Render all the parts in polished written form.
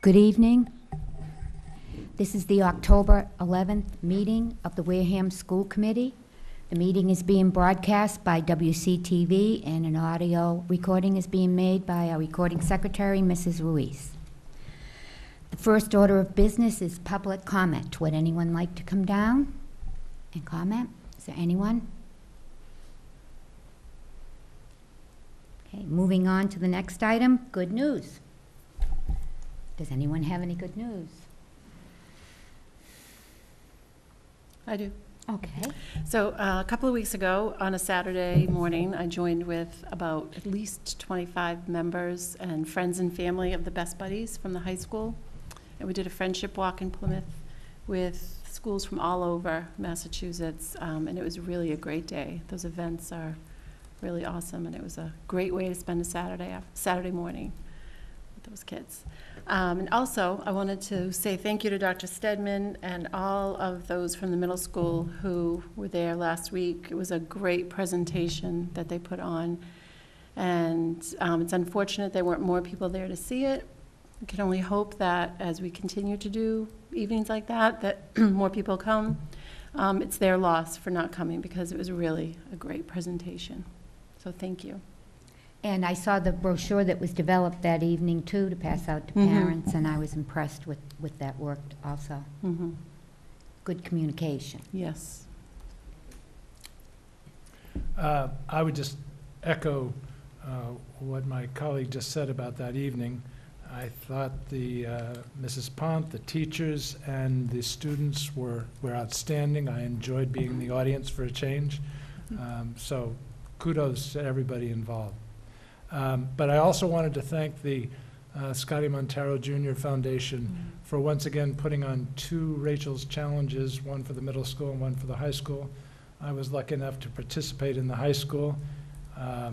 Good evening. This is the October 11th meeting of the Wareham School Committee. The meeting is being broadcast by WCTV, and an audio recording is being made by our recording secretary, Mrs. Ruiz. The first order of business is public comment. Would anyone like to come down and comment? Is there anyone? Okay, moving on to the next item, good news. Does anyone have any good news? I do. Okay. So a couple of weeks ago, on a Saturday morning, I joined with about at least 25 members and friends and family of the Best Buddies from the high school. And we did a friendship walk in Plymouth with schools from all over Massachusetts, and it was really a great day. Those events are really awesome, and it was a great way to spend a Saturday morning with those kids. And also, I wanted to say thank you to Dr. Stedman and all of those from the middle school who were there last week. It was a great presentation that they put on. And it's unfortunate there weren't more people there to see it. We can only hope that as we continue to do evenings like that, that more people come. It's their loss for not coming because it was really a great presentation. So thank you. And I saw the brochure that was developed that evening, too, to pass out to parents, and I was impressed with that work also. Good communication. Yes. I would just echo what my colleague just said about that evening. I thought the Mrs. Pont, the teachers, and the students were outstanding. I enjoyed being in the audience for a change. So kudos to everybody involved. But I also wanted to thank the Scotty Montero Jr. Foundation for once again putting on two Rachel's Challenges, one for the middle school and one for the high school. I was lucky enough to participate in the high school. I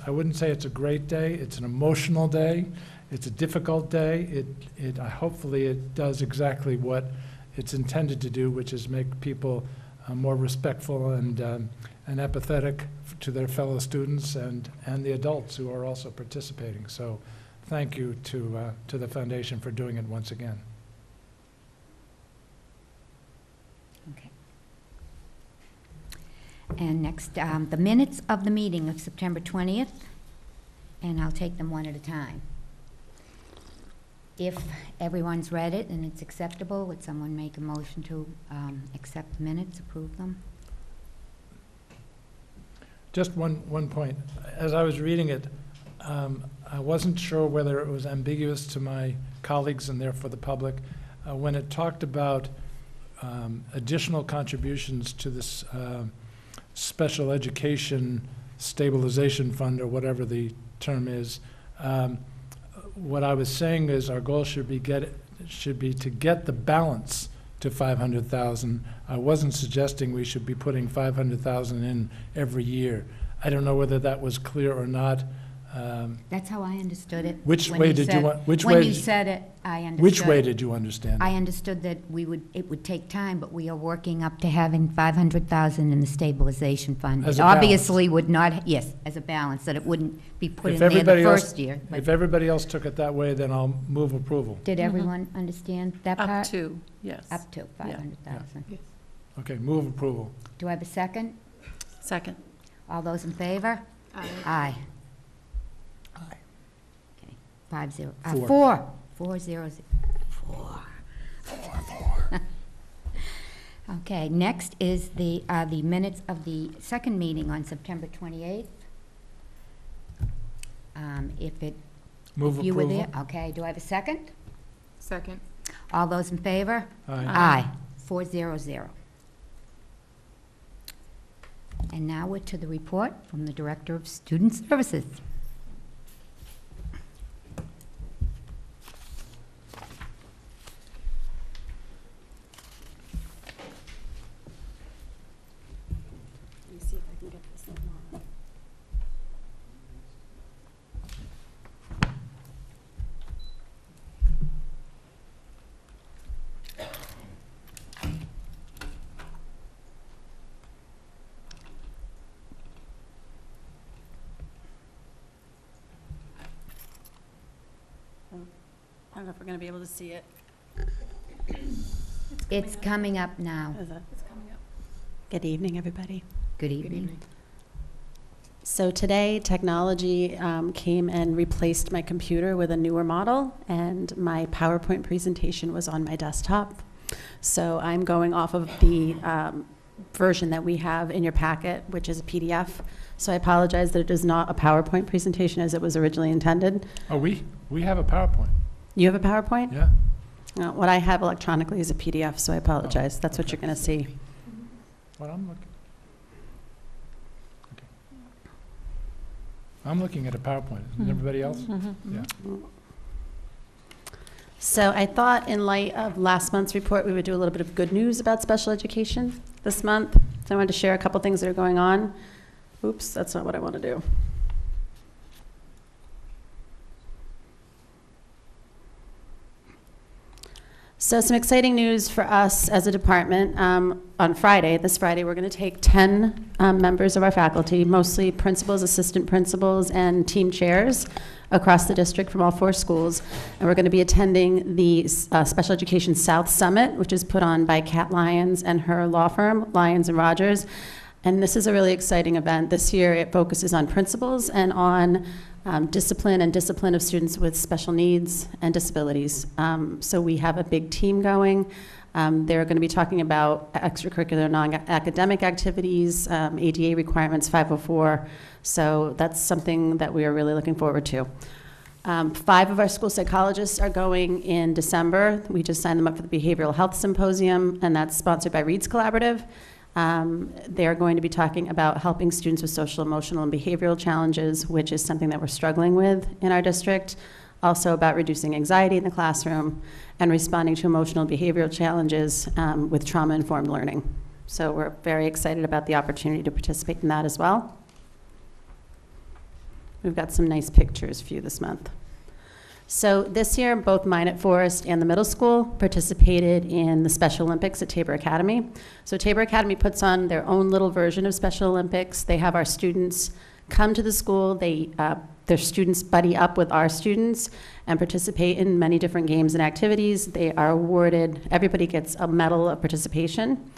wouldn't say it's a great day. It's an emotional day. It's a difficult day. Hopefully it does exactly what it's intended to do, which is make people more respectful and empathetic to their fellow students and the adults who are also participating. So thank you to the foundation for doing it once again. Okay. And next, the minutes of the meeting of September 20th, and I'll take them one at a time. If everyone's read it and it's acceptable, would someone make a motion to accept the minutes, approve them? Just one point. As I was reading it, I wasn't sure whether it was ambiguous to my colleagues and therefore the public when it talked about additional contributions to this special education stabilization fund, or whatever the term is. What I was saying is our goal should be to get the balance to 500,000. I wasn't suggesting we should be putting 500,000 in every year. I don't know whether that was clear or not. That's how I understood it. Which way did you want? When you said it, I understood. Which way did you understand? I understood that it would take time, but we are working up to having 500,000 in the stabilization fund. As It a obviously balance. would not, yes, as a balance, that it wouldn't be put in If there the everybody else- first year. but- If everybody else took it that way, then I'll move approval. Did everyone understand that part? Up to, yes. Up to 500,000. Yes. Okay, move approval. Do I have a second? Second. All those in favor? Aye. Aye. Aye. Okay, 5-0. Four. 4-0. Okay, next is the minutes of the second meeting on September 28th. Move If you were approval. there, okay, do I have a second? Second. All those in favor? Aye. Aye. 4-0. And now we're to the report from the Director of Student Services. Let me see if I can get this thing on. don't know if we're going to be able to see it. It's coming up now. Is it? It's coming up. Good evening, everybody. Good evening. So today, technology came and replaced my computer with a newer model, and my PowerPoint presentation was on my desktop. So I'm going off of the version that we have in your packet, which is a PDF. So I apologize that it is not a PowerPoint presentation as it was originally intended. Oh, we have a PowerPoint. You have a PowerPoint? Yeah. What I have electronically is a PDF, so I apologize. That's what okay. you're going to see. What I'm looking. Okay. I'm looking at a PowerPoint. Isn't everybody else? Yeah. So I thought in light of last month's report, we would do a little bit of good news about special education this month. So I wanted to share a couple things that are going on. Oops, that's not what I want to do. So some exciting news for us as a department. On Friday, this Friday, we're going to take 10 members of our faculty, mostly principals, assistant principals, and team chairs across the district from all 4 schools. And we're going to be attending the Special Education South Summit, which is put on by Kat Lyons and her law firm, Lyons and Rogers. And this is a really exciting event. This year, it focuses on principals and on discipline of students with special needs and disabilities. So we have a big team going. They're going to be talking about extracurricular non-academic activities, ADA requirements, 504. So that's something that we are really looking forward to. 5 of our school psychologists are going in December. We just signed them up for the Behavioral Health Symposium, and that's sponsored by Reed's Collaborative. They're going to be talking about helping students with social, emotional, and behavioral challenges, which is something that we're struggling with in our district. Also about reducing anxiety in the classroom and responding to emotional and behavioral challenges with trauma-informed learning. So we're very excited about the opportunity to participate in that as well. We've got some nice pictures for you this month. So this year, both mine at Forest and the middle school participated in the Special Olympics at Tabor Academy. So Tabor Academy puts on their own little version of Special Olympics. They have our students come to the school. Their students buddy up with our students and participate in many different games and activities. They are awarded, everybody gets a medal of participation.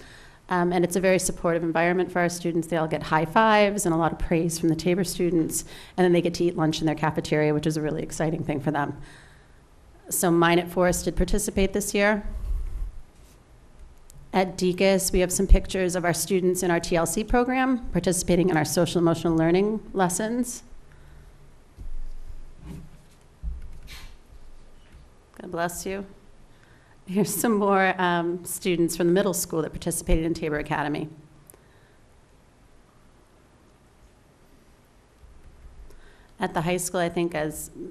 And it's a very supportive environment for our students. They all get high fives and a lot of praise from the Tabor students. And then they get to eat lunch in their cafeteria, which is a really exciting thing for them. So mine at Forest did participate this year. At Deaconess, we have some pictures of our students in our TLC program participating in our social emotional learning lessons. God bless you. Here's some more students from the middle school that participated in Tabor Academy. At the high school, I think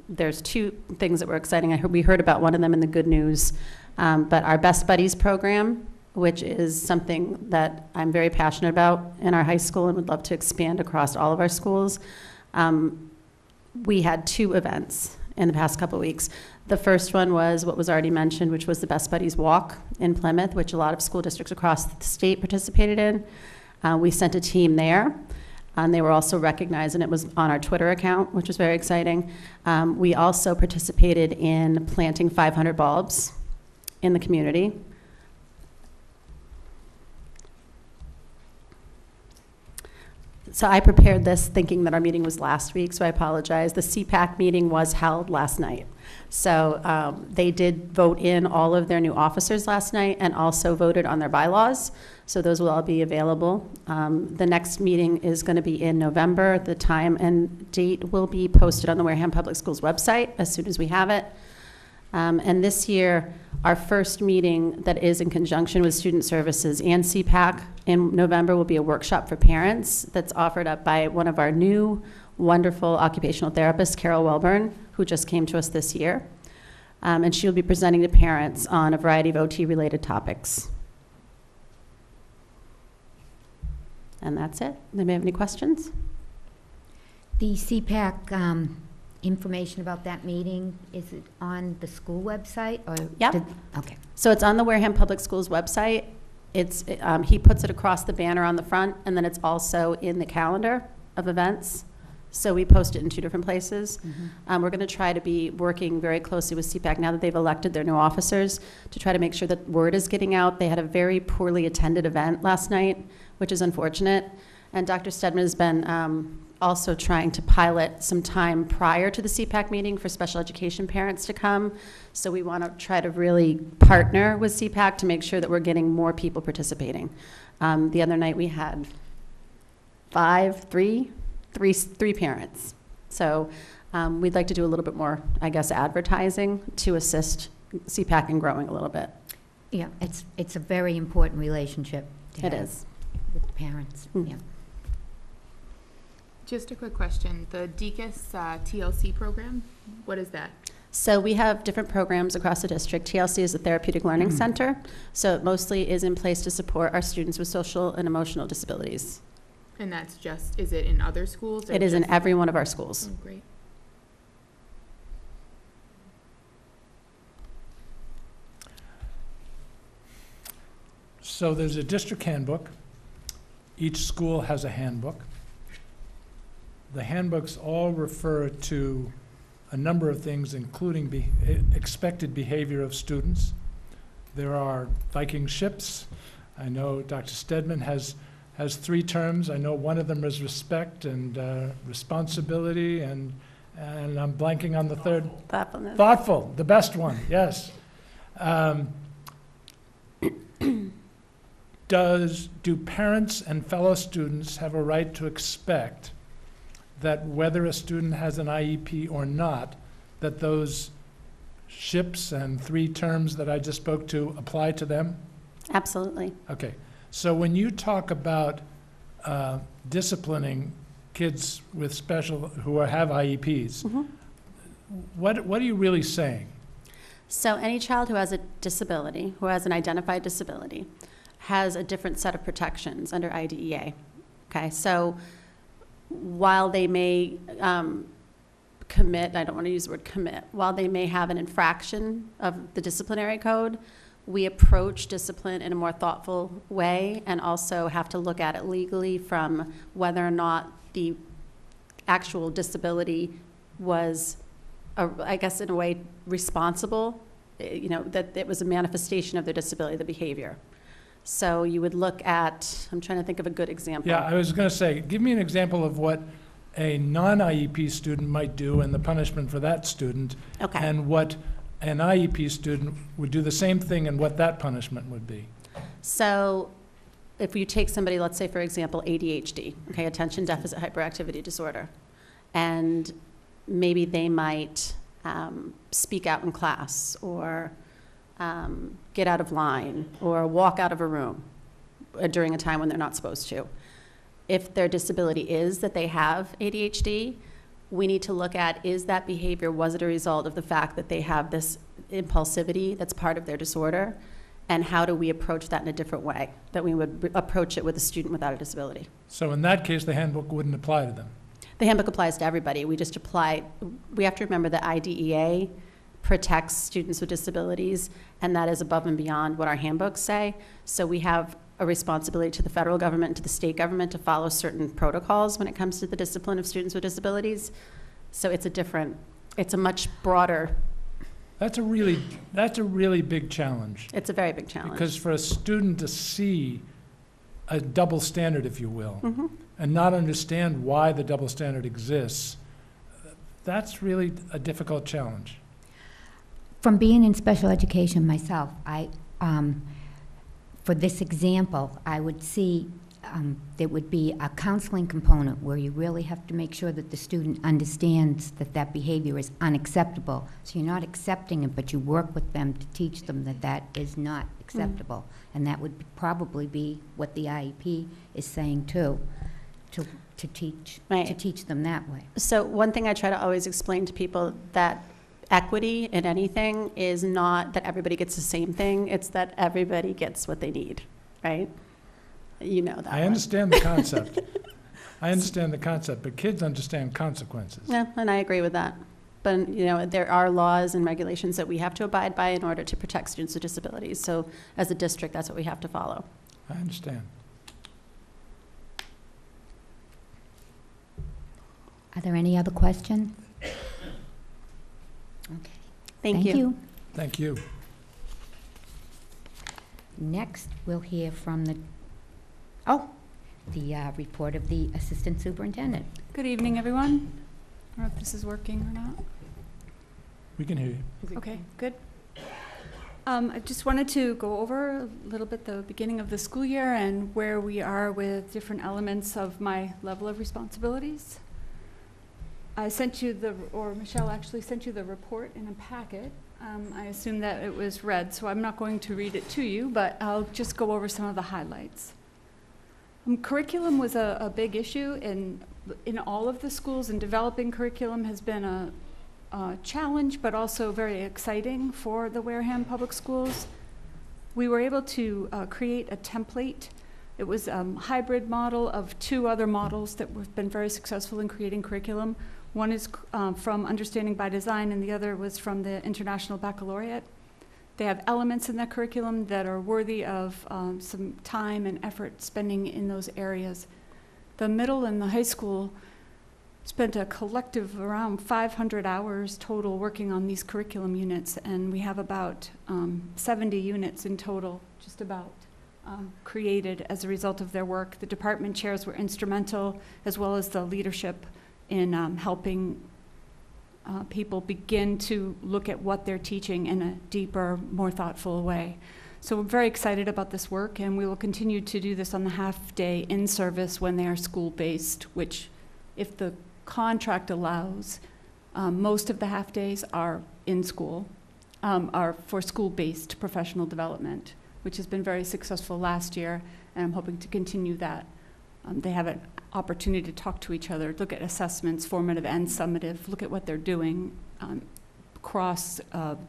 there's 2 things that were exciting. We heard about one of them in the good news, but our Best Buddies program, which is something that I'm very passionate about in our high school and would love to expand across all of our schools. We had 2 events in the past couple of weeks. The first one was what was already mentioned, which was the Best Buddies Walk in Plymouth, which a lot of school districts across the state participated in. We sent a team there, and they were also recognized, and it was on our Twitter account, which was very exciting. We also participated in planting 500 bulbs in the community. So I prepared this thinking that our meeting was last week, so I apologize. The CPAC meeting was held last night. So they did vote in all of their new officers last night and also voted on their bylaws. So those will all be available. The next meeting is going to be in November. The time and date will be posted on the Wareham Public Schools website as soon as we have it. And this year, our first meeting that is in conjunction with Student Services and CPAC in November will be a workshop for parents that's offered up by one of our new wonderful occupational therapists, Carol Welburn, who just came to us this year. And she'll be presenting to parents on a variety of OT-related topics. And that's it. Anybody have any questions? The CPAC information about that meeting, is it on the school website? Or Yep. Okay. So it's on the Wareham Public Schools website. He puts it across the banner on the front, and then it's also in the calendar of events. So we post it in 2 different places. Mhm. We're going to try to be working very closely with CPAC now that they've elected their new officers to try to make sure that word is getting out. They had a very poorly attended event last night, which is unfortunate. And Dr. Stedman has been also trying to pilot some time prior to the CPAC meeting for special education parents to come. So we want to try to really partner with CPAC to make sure that we're getting more people participating. The other night we had three parents. So we'd like to do a little bit more, I guess, advertising to assist CPAC in growing a little bit. Yeah, it's a very important relationship to It have is. with the parents, Mm. yeah. Just a quick question. The DECUS TLC program, what is that? So we have different programs across the district. TLC is a therapeutic learning center. So it mostly is in place to support our students with social and emotional disabilities. And that's just, is it in other schools? Or It is in just- every one of our schools. Oh, great. So there's a district handbook. Each school has a handbook. The handbooks all refer to a number of things, including expected behavior of students. There are Viking ships. I know Dr. Stedman has 3 terms. I know one of them is respect and responsibility, and I'm blanking on the third. Thoughtfulness. Thoughtful, the best one, yes. Do parents and fellow students have a right to expect that whether a student has an IEP or not, that those ships and 3 terms that I just spoke to apply to them? Absolutely. Okay, so when you talk about disciplining kids with who have IEPs, Mhm. what are you really saying? So any child who has a disability, who has an identified disability, has a different set of protections under IDEA. Okay, so while they may commit, I don't want to use the word commit, while they may have an infraction of the disciplinary code, we approach discipline in a more thoughtful way and also have to look at it legally from whether or not the actual disability was, I guess in a way, responsible, that it was a manifestation of their disability, the behavior. So you would look at, I'm trying to think of a good example. Yeah, I was going to say, give me an example of what a non-IEP student might do and the punishment for that student, Okay. and what an IEP student would do the same thing and what that punishment would be. So if you take somebody, let's say, for example, ADHD, okay, attention deficit hyperactivity disorder, and maybe they might speak out in class or get out of line or walk out of a room during a time when they're not supposed to. If their disability is that they have ADHD, we need to look at, is that behavior, was it a result of the fact that they have this impulsivity that's part of their disorder? And how do we approach that in a different way, that we would approach it with a student without a disability? So in that case, the handbook wouldn't apply to them. The handbook applies to everybody. We just apply, we have to remember that IDEA protects students with disabilities, and that is above and beyond what our handbooks say. So we have a responsibility to the federal government and to the state government to follow certain protocols when it comes to the discipline of students with disabilities. So it's a much broader. That's a really big challenge. It's a very big challenge. Because for a student to see a double standard, if you will, Mhm. and not understand why the double standard exists, that's really a difficult challenge. From being in special education myself, for this example, I would see there would be a counseling component where you really have to make sure that the student understands that that behavior is unacceptable. So you're not accepting it, but you work with them to teach them that that is not acceptable. And that would probably be what the IEP is saying too, to teach them that way. So one thing I try to always explain to people, that equity in anything is not that everybody gets the same thing, it's that everybody gets what they need, right? You know that I one. understand the concept. I understand the concept, but kids understand consequences. Yeah, and I agree with that. But, there are laws and regulations that we have to abide by in order to protect students with disabilities. So as a district, that's what we have to follow. I understand. Are there any other questions? Okay. Thank you. Thank you. Next, we'll hear from the report of the Assistant Superintendent. Good evening, everyone. I don't know if this is working or not. We can hear you. Okay, good. I just wanted to go over a little bit the beginning of the school year and where we are with different elements of my level of responsibilities. I sent you Michelle actually sent you the report in a packet. I assume that it was read, so I'm not going to read it to you, but I'll just go over some of the highlights. Curriculum was a big issue in all of the schools, and developing curriculum has been a challenge, but also very exciting for the Wareham Public Schools. We were able to create a template. It was a hybrid model of two other models that have been very successful in creating curriculum. One is from Understanding by Design, and the other was from the International Baccalaureate. They have elements in that curriculum that are worthy of some time and effort spending in those areas. The middle and the high school spent a collective around 500 hours total working on these curriculum units, and we have about 70 units in total, just about, created as a result of their work. The department chairs were instrumental, as well as the leadership, in helping people begin to look at what they're teaching in a deeper, more thoughtful way. So we're very excited about this work, and we will continue to do this on the half-day in-service when they are school-based, which, if the contract allows, most of the half-days are in school, are for school-based professional development, which has been very successful last year, and I'm hoping to continue that. They have an opportunity to talk to each other, look at assessments, formative and summative, look at what they're doing across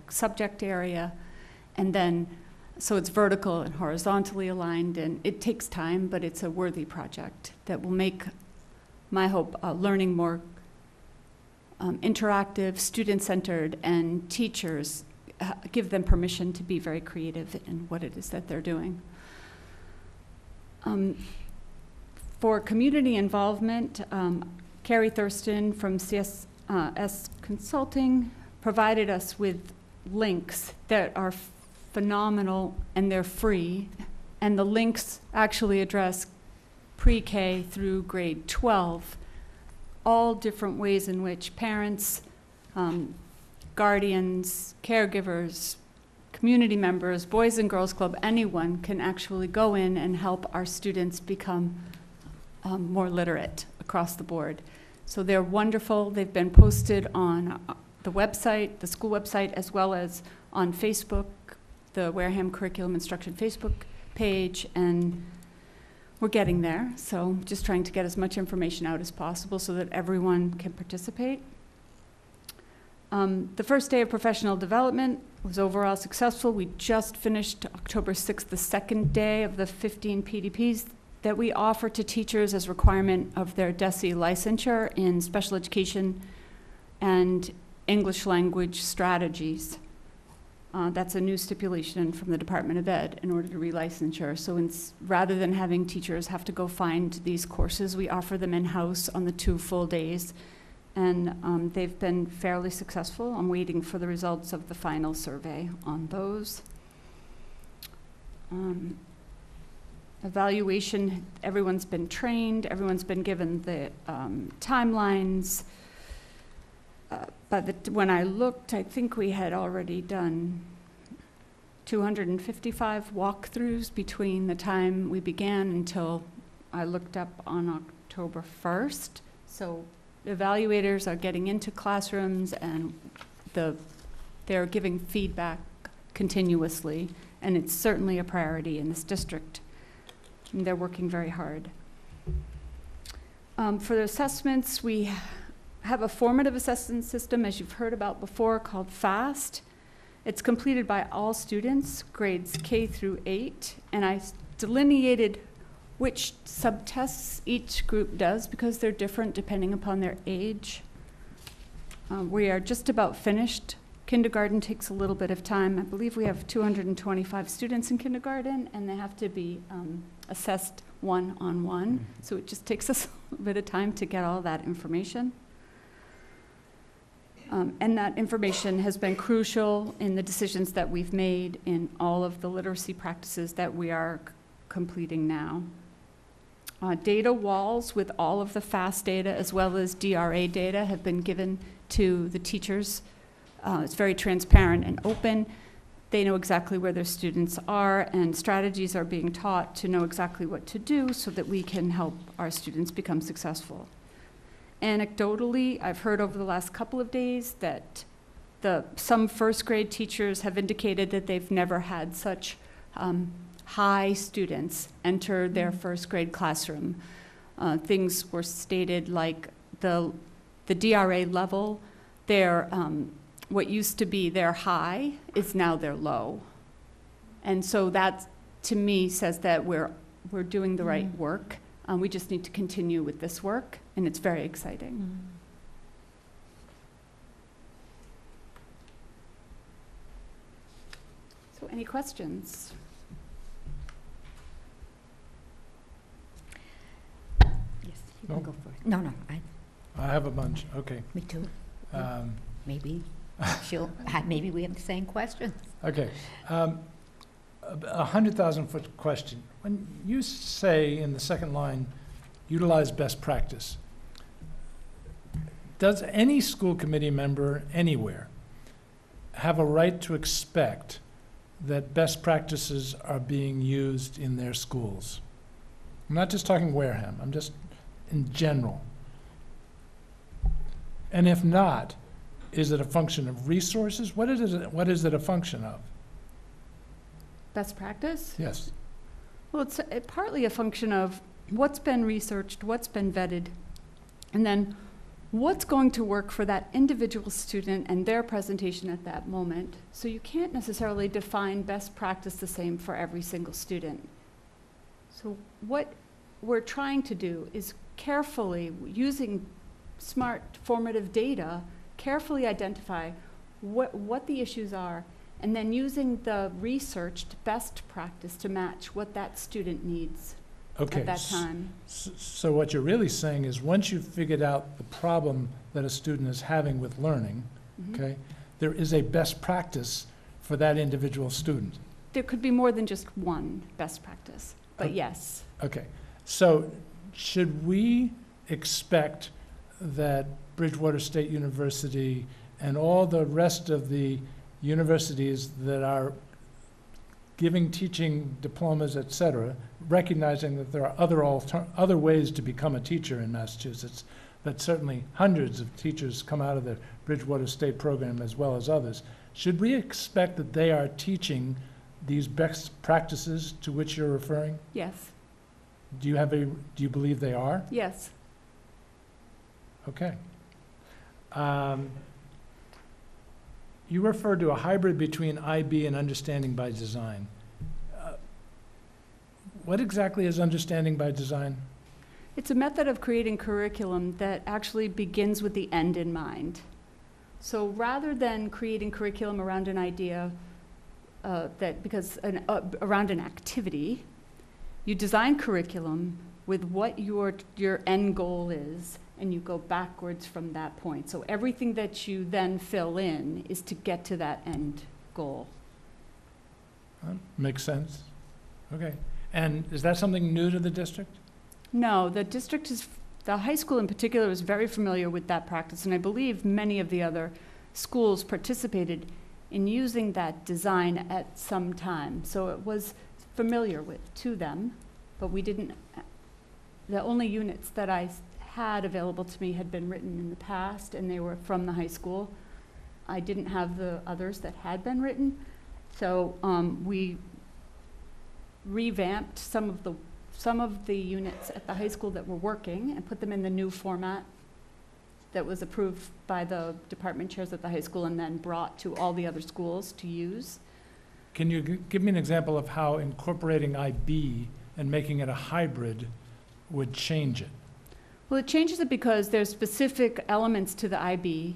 subject area, and then so it's vertical and horizontally aligned, and it takes time, but it's a worthy project that will make, my hope, learning more interactive, student-centered, and teachers give them permission to be very creative in what it is that they're doing. For community involvement, Carrie Thurston from CSS Consulting provided us with links that are phenomenal, and they're free, and the links actually address pre-K through grade 12, all different ways in which parents, guardians, caregivers, community members, Boys and Girls Club, anyone can actually go in and help our students become more literate across the board. So they're wonderful. They've been posted on the website, the school website, as well as on Facebook, the Wareham Curriculum Instruction Facebook page, and we're getting there. So just trying to get as much information out as possible so that everyone can participate. The first day of professional development was overall successful. We just finished October 6th, the second day of the 15 PDPs that we offer to teachers as requirement of their DESE licensure in special education and English language strategies. That's a new stipulation from the Department of Ed in order to relicensure. So rather than having teachers have to go find these courses, we offer them in-house on the 2 full days. And they've been fairly successful. I'm waiting for the results of the final survey on those. Evaluation, everyone's been trained, everyone's been given the timelines. But when I looked, I think we had already done 255 walkthroughs between the time we began until I looked up on October 1st. So evaluators are getting into classrooms, and they're giving feedback continuously, and it's certainly a priority in this district. And they're working very hard. For the assessments, we have a formative assessment system, as you've heard about before, called FAST. It's completed by all students, grades K through 8, and I delineated which subtests each group does because they're different depending upon their age. We are just about finished. Kindergarten takes a little bit of time. I believe we have 225 students in kindergarten, and they have to be assessed one-on-one. So it just takes us a little bit of time to get all that information. And that information has been crucial in the decisions that we've made in all of the literacy practices that we are completing now. Data walls with all of the FAST data as well as DRA data have been given to the teachers. It's very transparent and open. They know exactly where their students are, and strategies are being taught to know exactly what to do so that we can help our students become successful. Anecdotally, I've heard over the last couple of days that some first grade teachers have indicated that they've never had such high students enter their first grade classroom. Things were stated like the DRA level, what used to be their high is now their low. And so that, to me, says that we're doing the right work. We just need to continue with this work, and it's very exciting. So any questions? Yes, you No. can go for it. No, I have a bunch, okay. me too. Um, Maybe maybe we have the same question. Okay. A 100,000-foot question. When you say in the second line, utilize best practice, does any school committee member anywhere have a right to expect that best practices are being used in their schools? I'm not just talking Wareham, I'm just in general. And if not, is it a function of resources? What is it a function of? Best practice? Yes. Well, it's partly a function of what's been researched, what's been vetted, and then what's going to work for that individual student and their presentation at that moment. So you can't necessarily define best practice the same for every single student. So what we're trying to do is carefully, using smart formative data, carefully identify what the issues are, and then using the researched best practice to match what that student needs Okay. at that time. So what you're really saying is once you've figured out the problem that a student is having with learning, Mhm. okay, there is a best practice for that individual student. There could be more than just one best practice, but Okay. yes. Okay. So should we expect that Bridgewater State University and all the rest of the universities that are giving teaching diplomas, et cetera, recognizing that there are other ways to become a teacher in Massachusetts, but certainly hundreds of teachers come out of the Bridgewater State program as well as others, should we expect that they are teaching these best practices to which you're referring? Yes. Do you believe they are? Yes. Okay. You referred to a hybrid between IB and understanding by design. What exactly is understanding by design? It's a method of creating curriculum that actually begins with the end in mind. So rather than creating curriculum around an idea, around an activity, you design curriculum with what your end goal is, and you go backwards from that point. So everything that you then fill in is to get to that end goal. Makes sense. Okay. And is that something new to the district? No, the high school in particular is very familiar with that practice, and I believe many of the other schools participated in using that design at some time. So it was familiar to them, but the only units that I had available to me had been written in the past, and they were from the high school. I didn't have the others that had been written, so we revamped some of the units at the high school that were working and put them in the new format that was approved by the department chairs at the high school and then brought to all the other schools to use. Can you give me an example of how incorporating IB and making it a hybrid would change it? Well, it changes it because there's specific elements to the IB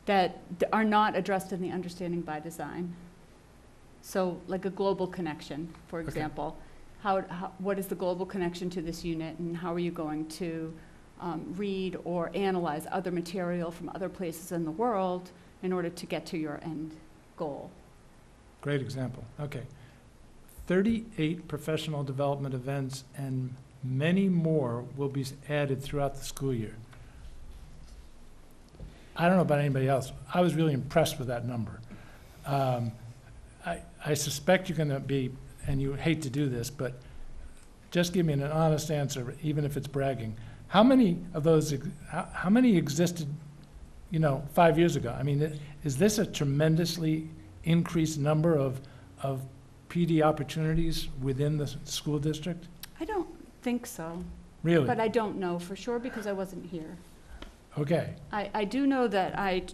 that are not addressed in the understanding by design. So like a global connection, for Okay. example. What is the global connection to this unit, and how are you going to read or analyze other material from other places in the world in order to get to your end goal. Great example. Okay. 38 professional development events and many more will be added throughout the school year. I don't know about anybody else. I was really impressed with that number. I suspect you're going to be, and you hate to do this, but just give me an honest answer, even if it's bragging. How many of those, how many existed, 5 years ago? I mean, is this a tremendously increased number of PD opportunities within the school district? I don't think so, Really? but I don't know for sure because I wasn't here. Okay. I do know that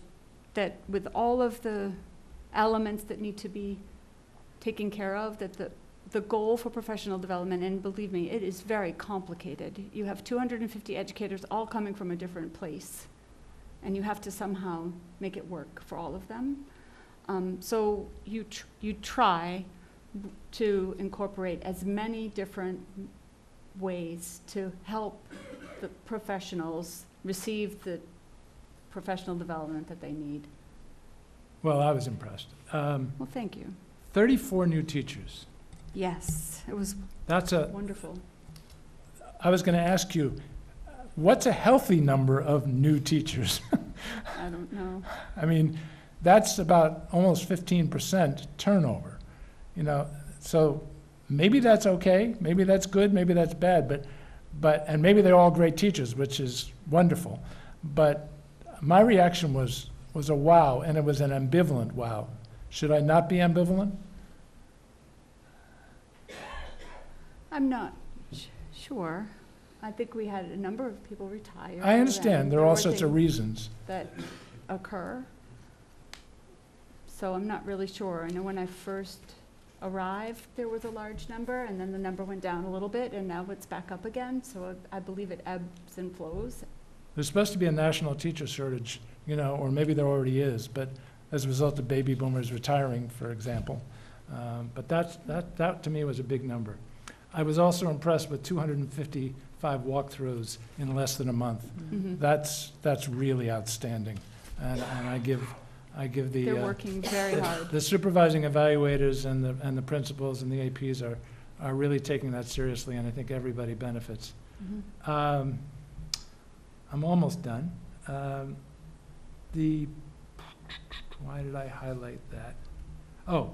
that with all of the elements that need to be taken care of, that the goal for professional development, and believe me, it is very complicated. You have 250 educators all coming from a different place, and you have to somehow make it work for all of them. So you try to incorporate as many different ways to help the professionals receive the professional development that they need. Well, I was impressed. Well, thank you. 34 new teachers. Yes, it was That's a, wonderful. I was going to ask you, what's a healthy number of new teachers? I don't know. I mean, that's about almost 15% turnover, so maybe that's okay, maybe that's good, maybe that's bad, and maybe they're all great teachers, which is wonderful. But my reaction was a wow, and it was an ambivalent wow. Should I not be ambivalent? I'm not sure. I think we had a number of people retire. I understand, and there are all were sorts of things reasons. that occur. So I'm not really sure. I know when I first arrived, there was a large number, and then the number went down a little bit, and now it's back up again. So I believe it ebbs and flows. There's supposed to be a national teacher shortage, or maybe there already is, but as a result of baby boomers retiring, for example. But that to me was a big number. I was also impressed with 255 walkthroughs in less than a month. Mm-hmm. That's really outstanding, and I give the They're working very hard. the supervising evaluators and the principals and the APs are really taking that seriously, and I think everybody benefits. Mm-hmm. I'm almost done. Why did I highlight that? Oh,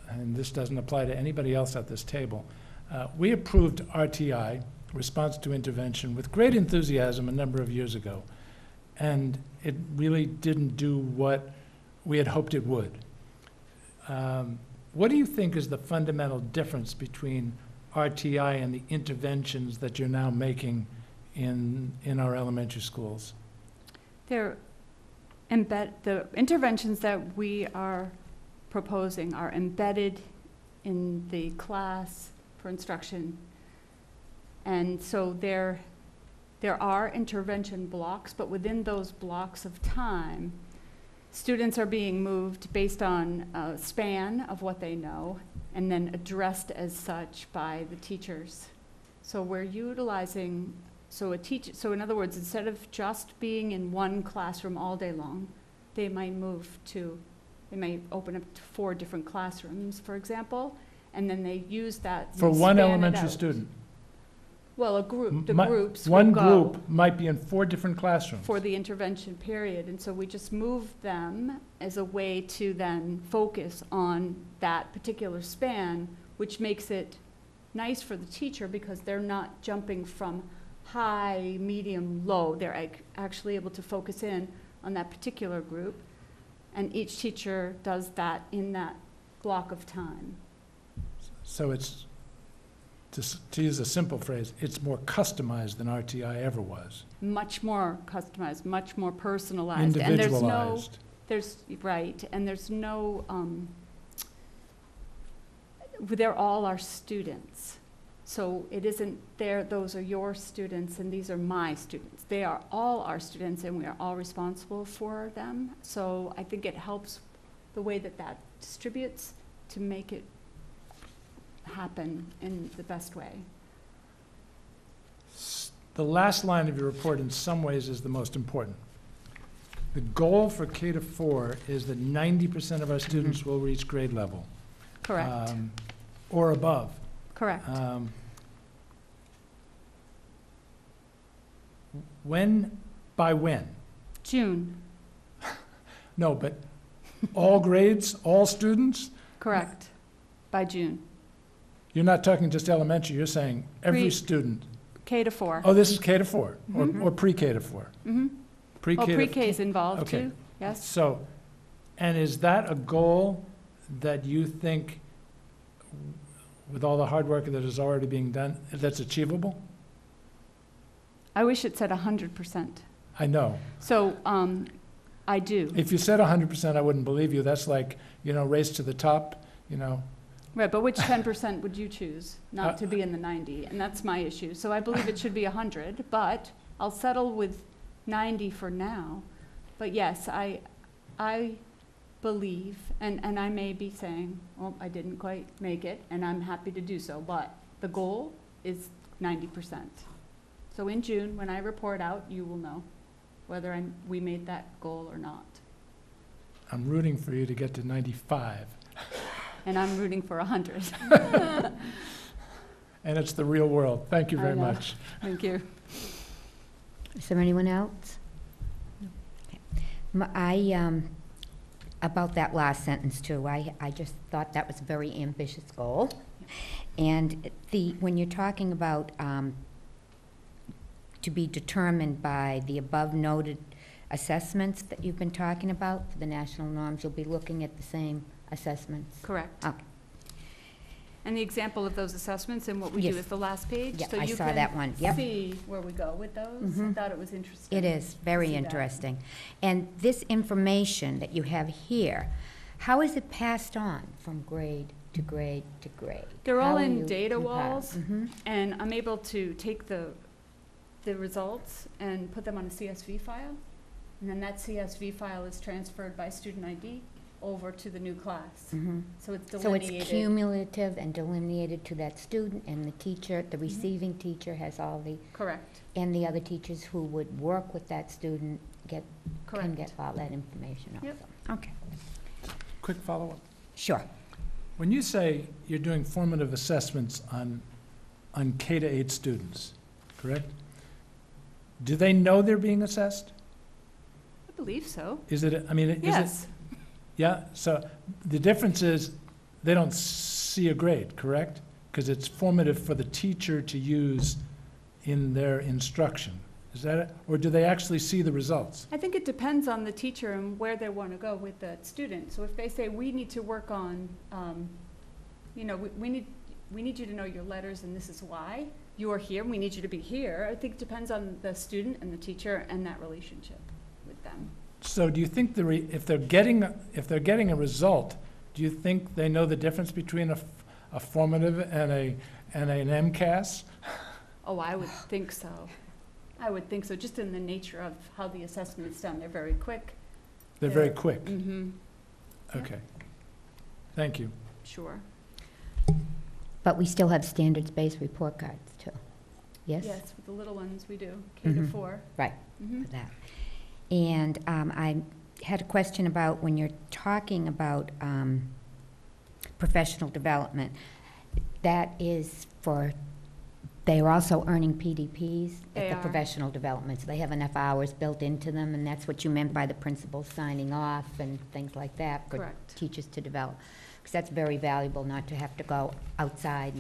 and this doesn't apply to anybody else at this table, we approved RTI, Response to Intervention, with great enthusiasm a number of years ago. And it really didn't do what we had hoped it would. What do you think is the fundamental difference between RTI and the interventions that you're now making in our elementary schools? The interventions that we are proposing are embedded in the class for instruction. And so there are intervention blocks, but within those blocks of time, students are being moved based on a span of what they know and then addressed as such by the teachers. So we're utilizing, so in other words, instead of just being in one classroom all day long, they might open up to 4 different classrooms, for example, and then they use that. For and one span it elementary out. student? Well, groups One will go group might be in 4 different classrooms. for the intervention period, and so we just move them as a way to then focus on that particular span, which makes it nice for the teacher because they're not jumping from high, medium, low. They're actually able to focus in on that particular group, and each teacher does that in that block of time. So it's, to use a simple phrase, it's more customized than RTI ever was. Much more customized, much more personalized. Individualized. And there's no, they're all our students. So it isn't those are your students and these are my students. They are all our students and we are all responsible for them. So I think it helps the way that distributes to make it happen in the best way. the last line of your report in some ways is the most important. The goal for K to 4 is that 90% of our students will reach grade level. Correct. Or above. Correct. By when? June. No, but all grades, all students? Correct. By June. You're not talking just elementary, you're saying every Pre- student. K to 4. Oh, this is K to 4, Mhm. or pre-K to 4? Mm-hmm. Pre-K Well, to pre-K is involved Okay. too, yes. So, and is that a goal that you think, with all the hard work that is already being done, that's achievable? I wish it said 100%. I know. So, I do. If you said 100%, I wouldn't believe you. That's like, race to the top, Right, but which 10% would you choose not to be in the 90? And that's my issue. So I believe it should be 100, but I'll settle with 90 for now. But yes, I believe, and I may be saying, well, I didn't quite make it, and I'm happy to do so, but the goal is 90%. So in June, when I report out, you will know whether we made that goal or not. I'm rooting for you to get to 95. And I'm rooting for 100. And it's the real world. Thank you I very know. much. Thank you. Is there anyone else? Okay. About that last sentence too, I just thought that was a very ambitious goal. And when you're talking about to be determined by the above noted assessments that you've been talking about for the national norms, you'll be looking at the same assessments? Correct. Okay. And the example of those assessments and what we do Yes. is the last page. Yep, so I you saw can that one. Yep. see where we go with those. I Mhm. thought it was interesting. It is very see that. interesting. And this information that you have here, how is it passed on from grade to grade to grade? They're all How in you data compile? walls. Mhm. And I'm able to take the results and put them on a CSV file. And then that CSV file is transferred by student ID over to the new class. Mhm. So it's So delineated. it's cumulative and delineated to that student, and the teacher, the Mhm. receiving teacher has all the, Correct. and the other teachers who would work with that student can Correct. get all that information also. Yep. Okay, Quick follow-up. sure. When you say you're doing formative assessments on K to 8 students, correct? Do they know they're being assessed? I believe so. Is it, is it? Yes. Yeah, so the difference is they don't see a grade, correct? Because it's formative for the teacher to use in their instruction. Is that it? Or do they actually see the results? I think it depends on the teacher and where they want to go with the student. So if they say, we need to work on, we need you to know your letters and this is why you are here, we need you to be here. I think it depends on the student and the teacher and that relationship with them. So do you think if they're getting a result, do you think they know the difference between a formative and an MCAS? Oh, I would think so. I would think so, just in the nature of how the assessment is done. They're very quick. They're very quick. Mm-hmm. Yep. Okay. Thank you. Sure. But we still have standards-based report cards too, yes? Yes, with the little ones we do, K to Mhm. 4. Right. Mm-hmm. For that. And I had a question about when you're talking about professional development, that is they are also earning PDPs They at the are. professional development. So they have enough hours built into them, and that's what you meant by the principal signing off and things like that for Correct. teachers to develop. Because that's very valuable, not to have to go outside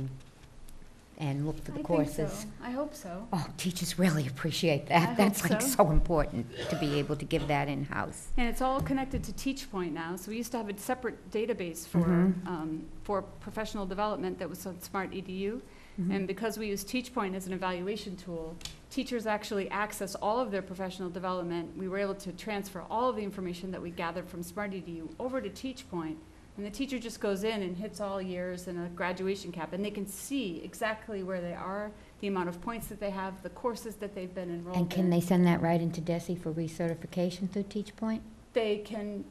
and look for the courses. think so. I hope so. Oh, teachers really appreciate I that. hope That's like so. so important to be able to give that in-house. And it's all connected to TeachPoint now. So we used to have a separate database Mhm. for professional development that was on Smart EDU. Mm-hmm. And because we use TeachPoint as an evaluation tool, teachers actually access all of their professional development. We were able to transfer all of the information that we gathered from Smart EDU over to TeachPoint. And the teacher just goes in and hits all years and a graduation cap, and they can see exactly where they are, the amount of points that they have, the courses that they've been enrolled in. And can they send that right into DESE for recertification through TeachPoint? They can,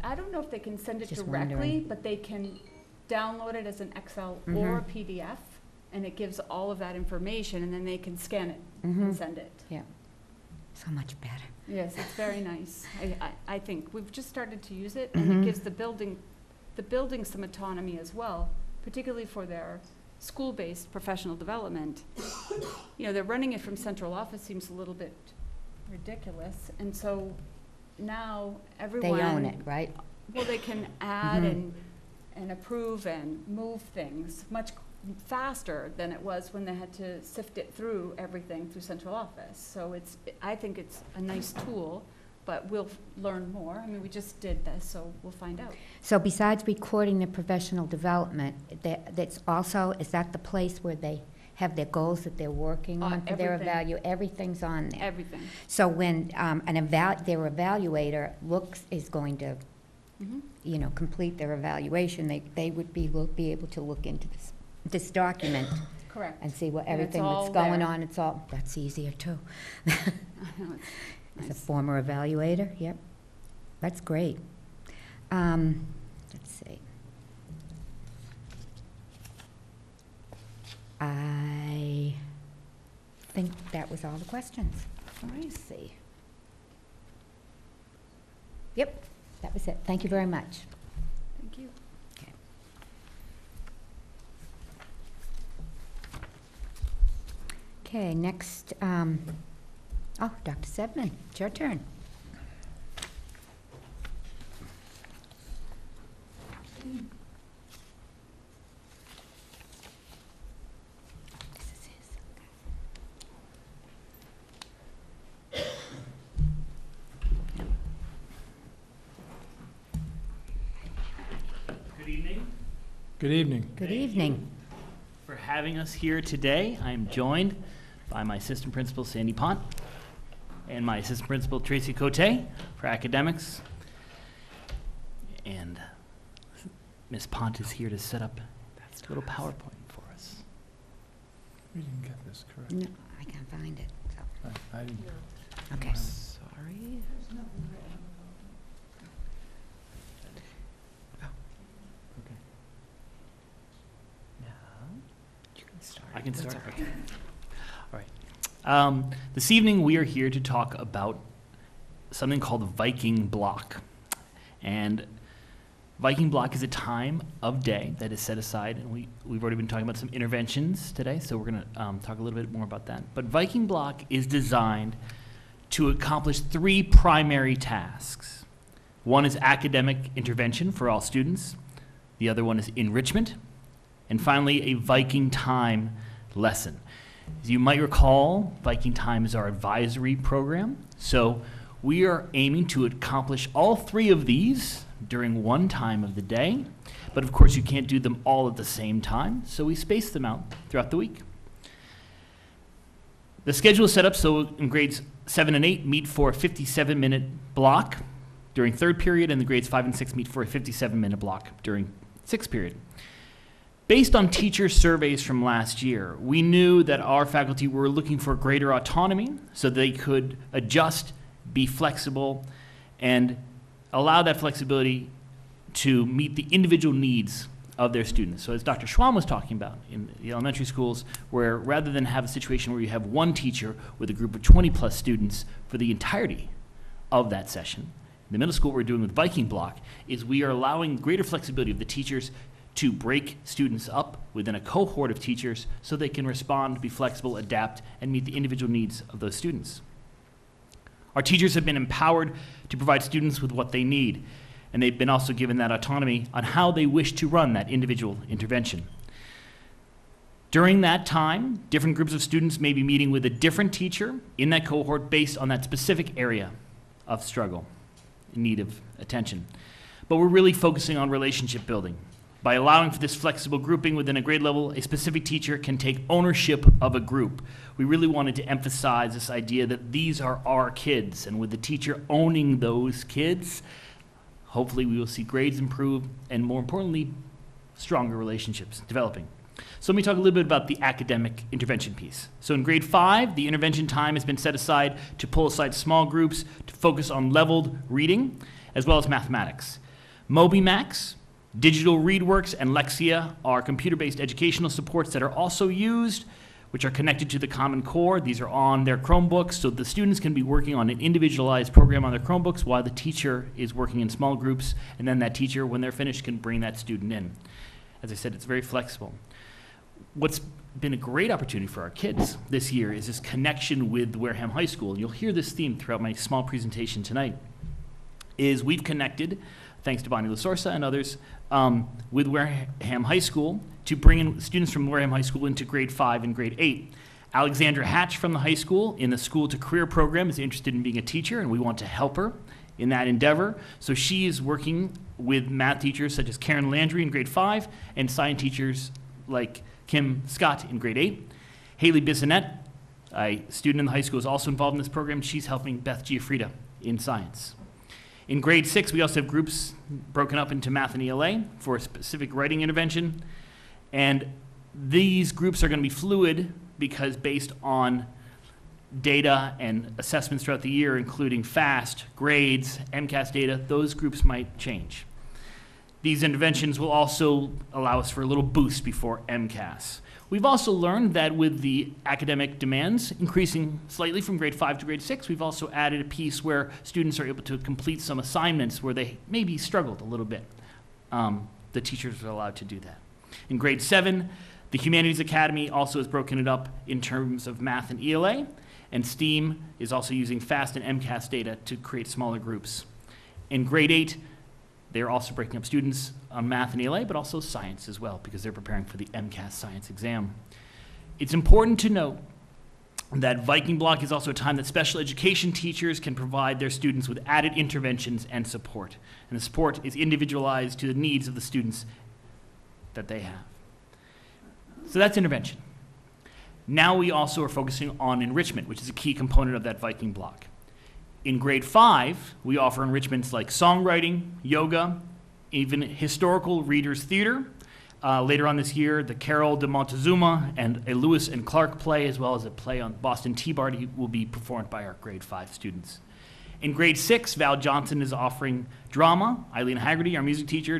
I don't know if they can send it Just directly, wondering. but they can download it as an Excel Mhm. or a PDF, and it gives all of that information, and then they can scan it and send it. Yeah. So much better. Yes, it's very nice. I think we've just started to use it, and it gives the building some autonomy as well, particularly for their school-based professional development. You know, they're running it from central office seems a little bit ridiculous, and so now everyone. They own it, right? Well, they can add and approve and move things much faster than it was when they had to sift it through everything through central office. So I think it's a nice tool, but we'll learn more. I mean, we just did this, so we'll find out. So besides recording the professional development, is that the place where they have their goals that they're working on for their Everything. everything's on there? Everything. So when their evaluator is going to, complete their evaluation, they would be able to look into this document Correct. and see what And it's everything all that's going there. on. That's easier too. I know, As a nice. former evaluator, yep. That's great. Let's see. I think that was all the questions. Let me see. Yep, that was it. Thank you very much. Thank you. Okay, next, Dr. Sedman, it's your turn. This is his. Good evening. Good evening. Good Thank evening. For having us here today, I am joined by my assistant principal, Sandy Pont, and my assistant principal, Tracy Cote, for academics. And Ms. Pont is here to set up a little PowerPoint for us. We didn't get this correct. No, I can't find it, so, I didn't. okay. Sorry. Okay. You can start. I can start. Okay. All right. This evening we are here to talk about something called the Viking block. And Viking block is a time of day that is set aside, and we've already been talking about some interventions today, so we're going to talk a little bit more about that. But Viking block is designed to accomplish three primary tasks. One is academic intervention for all students. The other one is enrichment. And finally, a Viking time lesson. As you might recall, Viking time is our advisory program. So we are aiming to accomplish all three of these during one time of the day. But of course, you can't do them all at the same time, so we space them out throughout the week. The schedule is set up so in grades 7 and 8 meet for a 57-minute block during third period, and the grades 5 and 6 meet for a 57-minute block during sixth period. Based on teacher surveys from last year, we knew that our faculty were looking for greater autonomy so they could adjust, be flexible, and allow that flexibility to meet the individual needs of their students. So as Dr. Schwam was talking about in the elementary schools, where rather than have a situation where you have one teacher with a group of 20+ students for the entirety of that session, in the middle school what we're doing with Viking block is we are allowing greater flexibility of the teachers to break students up within a cohort of teachers so they can respond, be flexible, adapt, and meet the individual needs of those students. Our teachers have been empowered to provide students with what they need, and they've been also given that autonomy on how they wish to run that individual intervention. During that time, different groups of students may be meeting with a different teacher in that cohort based on that specific area of struggle, in need of attention. But we're really focusing on relationship building. By allowing for this flexible grouping within a grade level, a specific teacher can take ownership of a group. We really wanted to emphasize this idea that these are our kids, and with the teacher owning those kids, hopefully we will see grades improve, and more importantly, stronger relationships developing. So let me talk a little bit about the academic intervention piece. So in grade 5, the intervention time has been set aside to pull aside small groups to focus on leveled reading, as well as mathematics. MobiMax, Digital ReadWorks, and Lexia are computer-based educational supports that are also used which are connected to the Common Core. These are on their Chromebooks, so the students can be working on an individualized program on their Chromebooks while the teacher is working in small groups, and then that teacher, when they're finished, can bring that student in. As I said, it's very flexible. What's been a great opportunity for our kids this year is this connection with Wareham High School. And you'll hear this theme throughout my small presentation tonight, is we've connected, thanks to Bonnie LaSorsa and others, with Wareham High School to bring in students from Wareham High School into grade 5 and grade 8. Alexandra Hatch from the high school in the School to Career program is interested in being a teacher, and we want to help her in that endeavor. So she is working with math teachers such as Karen Landry in grade 5 and science teachers like Kim Scott in grade 8. Haley Bissonette, a student in the high school, is also involved in this program. She's helping Beth Giafrida in science. In grade 6, we also have groups broken up into math and ELA for a specific writing intervention. And these groups are going to be fluid because based on data and assessments throughout the year, including FAST, grades, MCAS data, those groups might change. These interventions will also allow us for a little boost before MCAS. We've also learned that with the academic demands increasing slightly from grade 5 to grade 6, we've also added a piece where students are able to complete some assignments where they maybe struggled a little bit. The teachers are allowed to do that. In grade 7, the Humanities Academy also has broken it up in terms of math and ELA, and STEAM is also using FAST and MCAS data to create smaller groups. In grade 8, they're also breaking up students on math and ELA, but also science as well, because they're preparing for the MCAS science exam. It's important to note that Viking Block is also a time that special education teachers can provide their students with added interventions and support. And the support is individualized to the needs of the students that they have. So that's intervention. Now we also are focusing on enrichment, which is a key component of that Viking Block. In grade 5, we offer enrichments like songwriting, yoga, even historical readers theater. Later on this year, the Carol de Montezuma and a Lewis and Clark play, as well as a play on Boston Tea Party, will be performed by our grade 5 students. In grade 6, Val Johnson is offering drama. Eileen Haggerty, our music teacher,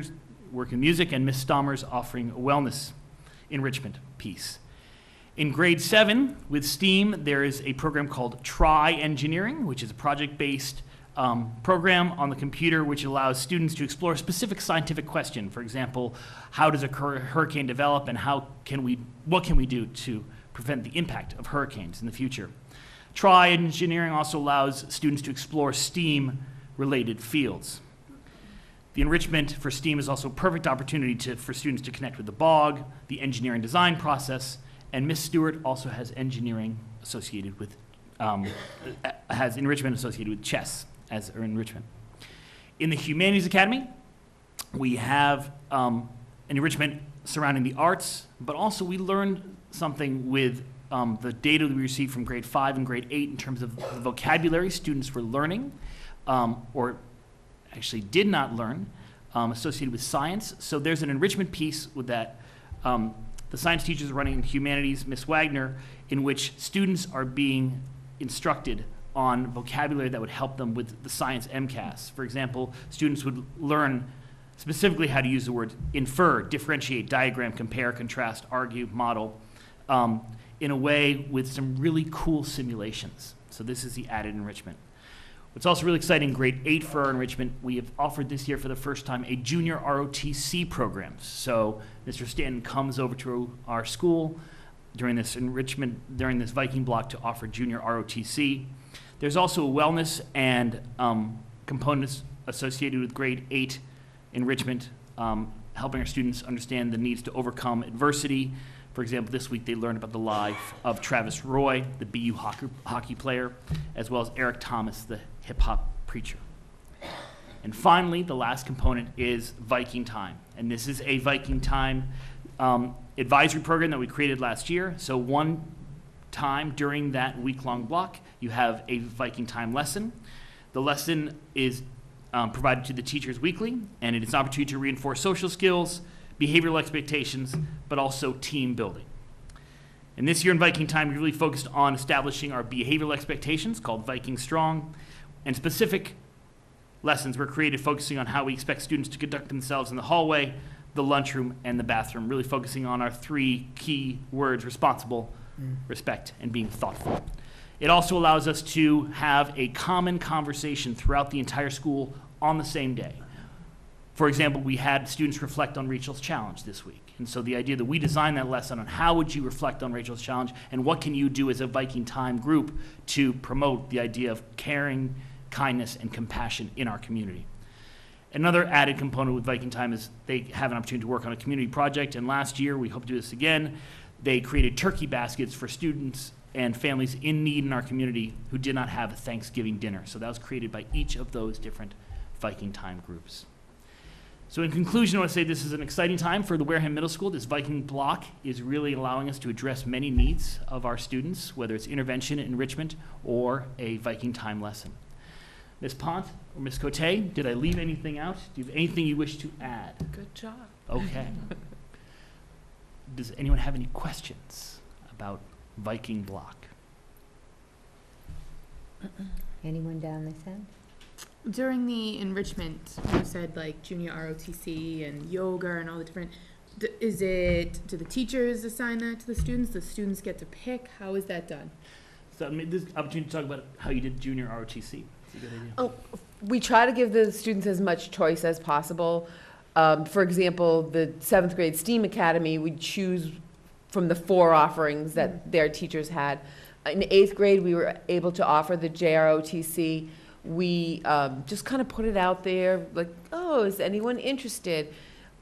working music, and Miss Stommers offering a wellness enrichment piece. In grade 7, with STEAM, there is a program called Try Engineering, which is a project-based program on the computer which allows students to explore a specific scientific question. For example, how does a hurricane develop, and what can we do to prevent the impact of hurricanes in the future? Try Engineering also allows students to explore STEAM-related fields. The enrichment for STEAM is also a perfect opportunity for students to connect with the BOG, the engineering design process, and Miss Stewart also has engineering associated with, has enrichment associated with chess as her enrichment. In the Humanities Academy, we have an enrichment surrounding the arts, but also we learned something with the data that we received from grade 5 and grade 8 in terms of the vocabulary students were learning, or actually did not learn, associated with science. So there's an enrichment piece with that. The science teachers are running in humanities, Miss Wagner, in which students are being instructed on vocabulary that would help them with the science MCAS. For example, students would learn specifically how to use the word infer, differentiate, diagram, compare, contrast, argue, model, in a way with some really cool simulations. So this is the added enrichment. What's also really exciting, grade 8 for our enrichment, we have offered this year for the first time a junior ROTC program. So Mr. Stanton comes over to our school during this enrichment, during this Viking Block to offer junior ROTC. There's also a wellness and components associated with grade 8 enrichment, helping our students understand the needs to overcome adversity. For example, this week they learned about the life of Travis Roy, the BU hockey player, as well as Eric Thomas, the hip-hop preacher. And finally, the last component is Viking Time. And this is a Viking Time advisory program that we created last year. So one time during that week-long block, you have a Viking Time lesson. The lesson is provided to the teachers weekly, and it is an opportunity to reinforce social skills, behavioral expectations, but also team building. And this year in Viking Time, we really focused on establishing our behavioral expectations called Viking Strong, and specific lessons were created focusing on how we expect students to conduct themselves in the hallway, the lunchroom, and the bathroom, really focusing on our 3 key words: responsible, respect and being thoughtful. It also allows us to have a common conversation throughout the entire school on the same day. For example, we had students reflect on Rachel's challenge this week. And so the idea that we designed that lesson on how would you reflect on Rachel's challenge and what can you do as a Viking Time group to promote the idea of caring, kindness, and compassion in our community. Another added component with Viking Time is they have an opportunity to work on a community project. And last year, we hope to do this again, they created turkey baskets for students and families in need in our community who did not have a Thanksgiving dinner. So that was created by each of those different Viking Time groups. So in conclusion, I want to say this is an exciting time for the Wareham Middle School. This Viking block is really allowing us to address many needs of our students, whether it's intervention, enrichment, or a Viking Time lesson. Ms. Pont or Ms. Cote, did I leave anything out? Do you have anything you wish to add? Good job. Okay. Does anyone have any questions about Viking block? Anyone down this end? During the enrichment, you said like junior ROTC and yoga and all the different, do the teachers assign that to the students? The students get to pick? How is that done? So I mean, this opportunity to talk about how you did junior ROTC. It's a good idea. Oh, we try to give the students as much choice as possible. For example, the 7th grade STEAM Academy, we choose from the 4 offerings that their teachers had. In 8th grade, we were able to offer the JROTC. We just kind of put it out there, like, oh, is anyone interested?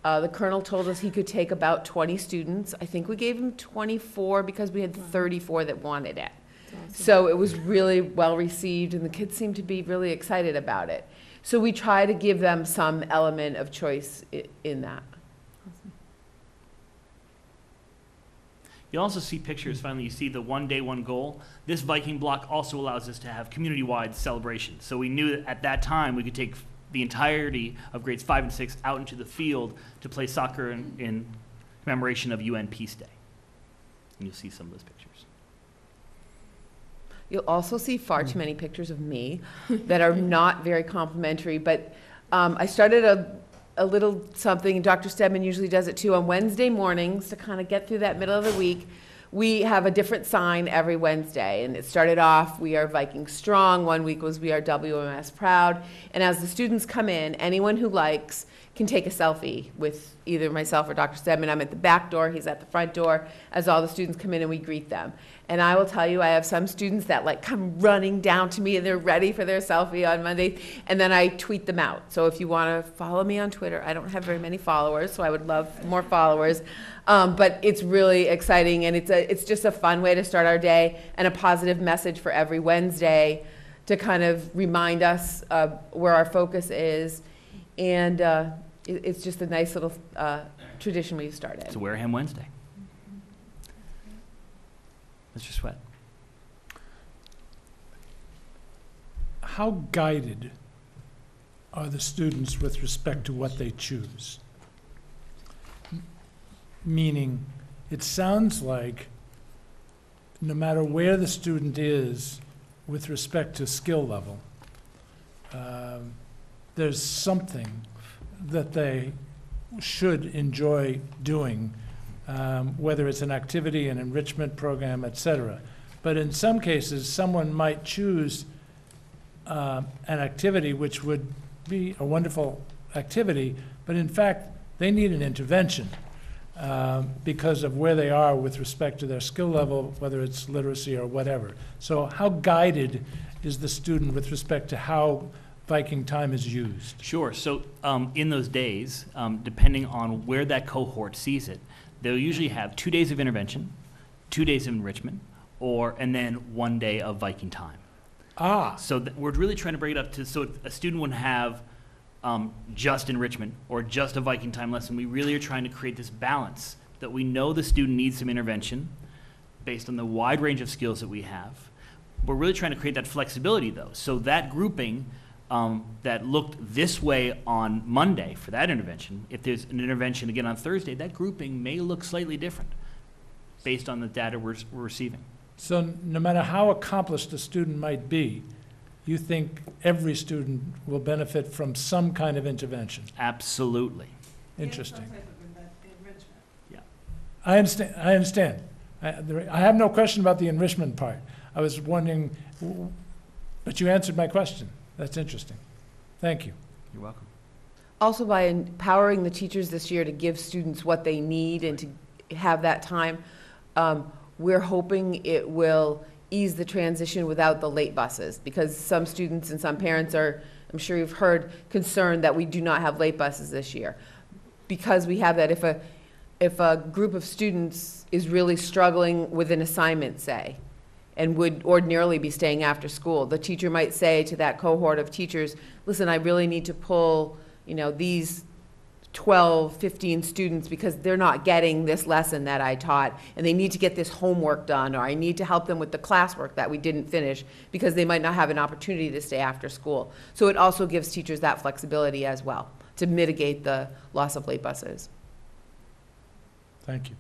The colonel told us he could take about 20 students. I think we gave him 24 because we had 34 that wanted it. So it was really well received, and the kids seemed to be really excited about it. So we try to give them some element of choice in that. You'll also see pictures, finally, you see the one day, one goal. This Viking block also allows us to have community-wide celebrations. So we knew that at that time we could take the entirety of grades 5 and 6 out into the field to play soccer in commemoration of UN Peace Day. And you'll see some of those pictures. You'll also see far too many pictures of me that are not very complimentary, but I started a little something, and Dr. Stedman usually does it too, on Wednesday mornings to kind of get through that middle of the week. We have a different sign every Wednesday, and it started off, we are Viking Strong. One week was we are WMS Proud. And as the students come in, anyone who likes can take a selfie with either myself or Dr. Stedman. I'm at the back door, he's at the front door, as all the students come in and we greet them. And I will tell you, I have some students that like come running down to me and they're ready for their selfie on Monday, and then I tweet them out. So if you want to follow me on Twitter, I don't have very many followers, so I would love more followers. But it's really exciting, and it's just a fun way to start our day and a positive message for every Wednesday to kind of remind us where our focus is. And it's just a nice little tradition we've started. It's a Wareham Wednesday. Mr. Sweat. How guided are the students with respect to what they choose? Meaning, it sounds like no matter where the student is with respect to skill level, there's something that they should enjoy doing, whether it's an activity, an enrichment program, et cetera. But in some cases, someone might choose an activity which would be a wonderful activity, but in fact, they need an intervention because of where they are with respect to their skill level, whether it's literacy or whatever. So how guided is the student with respect to how Viking Time is used? Sure. So in those days, depending on where that cohort sees it, they'll usually have 2 days of intervention, 2 days of enrichment, and then 1 day of Viking Time. Ah. So we're really trying to break it up to so a student wouldn't have just enrichment or just a Viking Time lesson. We really are trying to create this balance that we know the student needs some intervention based on the wide range of skills that we have. We're really trying to create that flexibility, though. So that grouping that looked this way on Monday for that intervention, if there's an intervention again on Thursday, that grouping may look slightly different based on the data we're receiving. So no matter how accomplished a student might be, you think every student will benefit from some kind of intervention? Absolutely. Interesting. Yeah. I understand. I have no question about the enrichment part. I was wondering, but you answered my question. That's interesting. Thank you. You're welcome. Also, by empowering the teachers this year to give students what they need and to have that time, we're hoping it will ease the transition without the late buses, because some students and some parents are, I'm sure you've heard, concerned that we do not have late buses this year. Because we have that, if a group of students is really struggling with an assignment, say, and would ordinarily be staying after school, the teacher might say to that cohort of teachers, listen, I really need to pull, you know, these 12, 15 students because they're not getting this lesson that I taught, and they need to get this homework done, or I need to help them with the classwork that we didn't finish because they might not have an opportunity to stay after school. So it also gives teachers that flexibility as well to mitigate the loss of late buses. Thank you.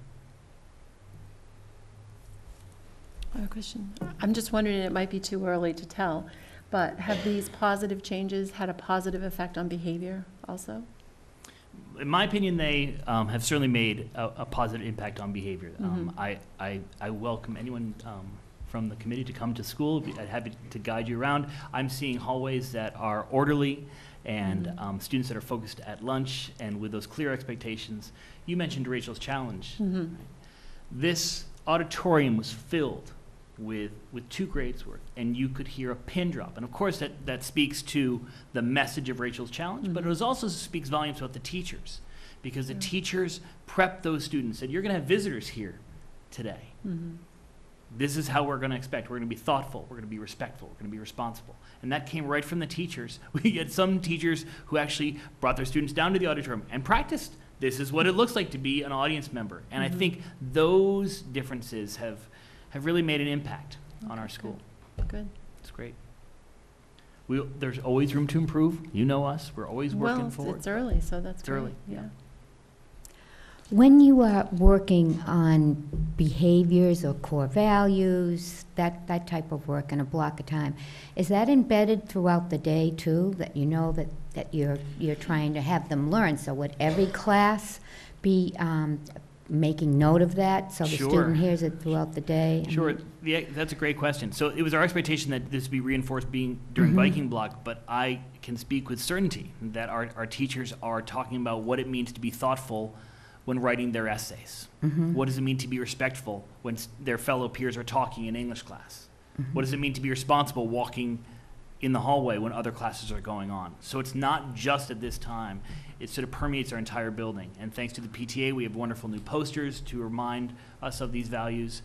I have a question. I'm just wondering, it might be too early to tell, but have these positive changes had a positive effect on behavior also? In my opinion, they have certainly made a positive impact on behavior. I welcome anyone from the committee to come to school. I'd happy to guide you around. I'm seeing hallways that are orderly and students that are focused at lunch and with those clear expectations. You mentioned Rachel's challenge. Right? This auditorium was filled with 2 grades worth, and you could hear a pin drop. And of course that speaks to the message of Rachel's challenge, but it also speaks volumes about the teachers, because the teachers prepped those students, said, you're gonna have visitors here today. This is how we're gonna expect. We're gonna be thoughtful, we're gonna be respectful, we're gonna be responsible. And that came right from the teachers. We had some teachers who actually brought their students down to the auditorium and practiced. This is what it looks like to be an audience member. And I think those differences have really made an impact on our school. Good. It's great. There's always room to improve. You know us. We're always working forward. It's early, so that's It's great. early, yeah. When you are working on behaviors or core values, that type of work in a block of time, is that embedded throughout the day too, that you know that you're trying to have them learn? So would every class be making note of that so the Sure. student hears it throughout the day? Sure. Yeah, that's a great question. So it was our expectation that this would be reinforced during Viking Block, but I can speak with certainty that our teachers are talking about what it means to be thoughtful when writing their essays. What does it mean to be respectful when their fellow peers are talking in English class? What does it mean to be responsible walking in the hallway when other classes are going on? So it's not just at this time. It sort of permeates our entire building. And thanks to the PTA, we have wonderful new posters to remind us of these values.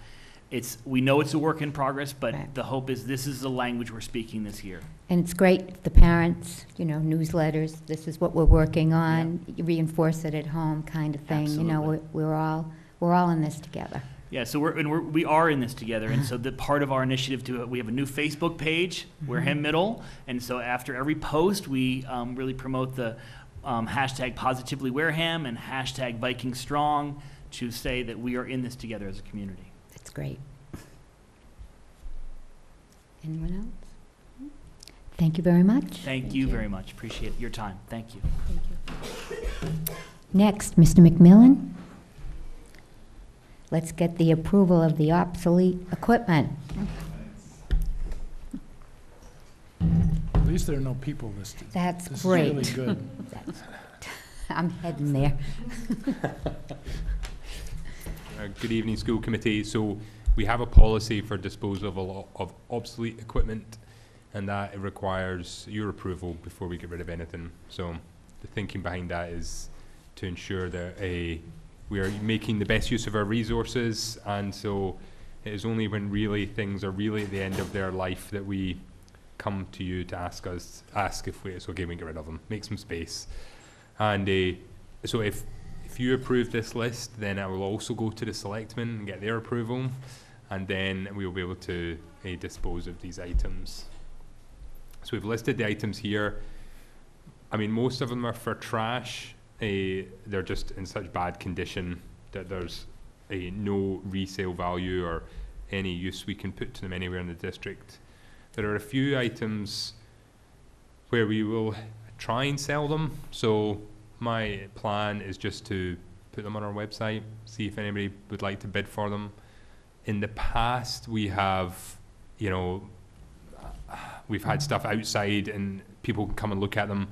We know it's a work in progress, but Right. the hope is this is the language we're speaking this year. And it's great if the parents, newsletters, this is what we're working on, you reinforce it at home kind of thing. Absolutely. We're all in this together. Yeah, so we are in this together, and so the part of our initiative we have a new Facebook page, Wareham Middle, and so after every post, we really promote the hashtag Positively Wareham and hashtag Viking Strong to say that we are in this together as a community. That's great. Anyone else? Thank you very much. Thank you very much. Appreciate your time. Thank you. Next, Mr. McMillan. Let's get the approval of the obsolete equipment. At least there are no people listed. That's This great. is really good. I'm heading there. Good evening, school committee. So we have a policy for disposal of obsolete equipment, and that it requires your approval before we get rid of anything. So the thinking behind that is to ensure that we are making the best use of our resources, and so it is only when really things are really at the end of their life that we come to you to ask if it's okay we get rid of them, make some space. And so if you approve this list, then I will also go to the selectmen and get their approval, and then we will be able to dispose of these items. So we've listed the items here. I mean, most of them are for trash. They're just in such bad condition that there's no resale value or any use we can put to them anywhere in the district. There are a few items where we will try and sell them. So my plan is just to put them on our website, see if anybody would like to bid for them. In the past, we have, you know, we've had stuff outside and people can come and look at them,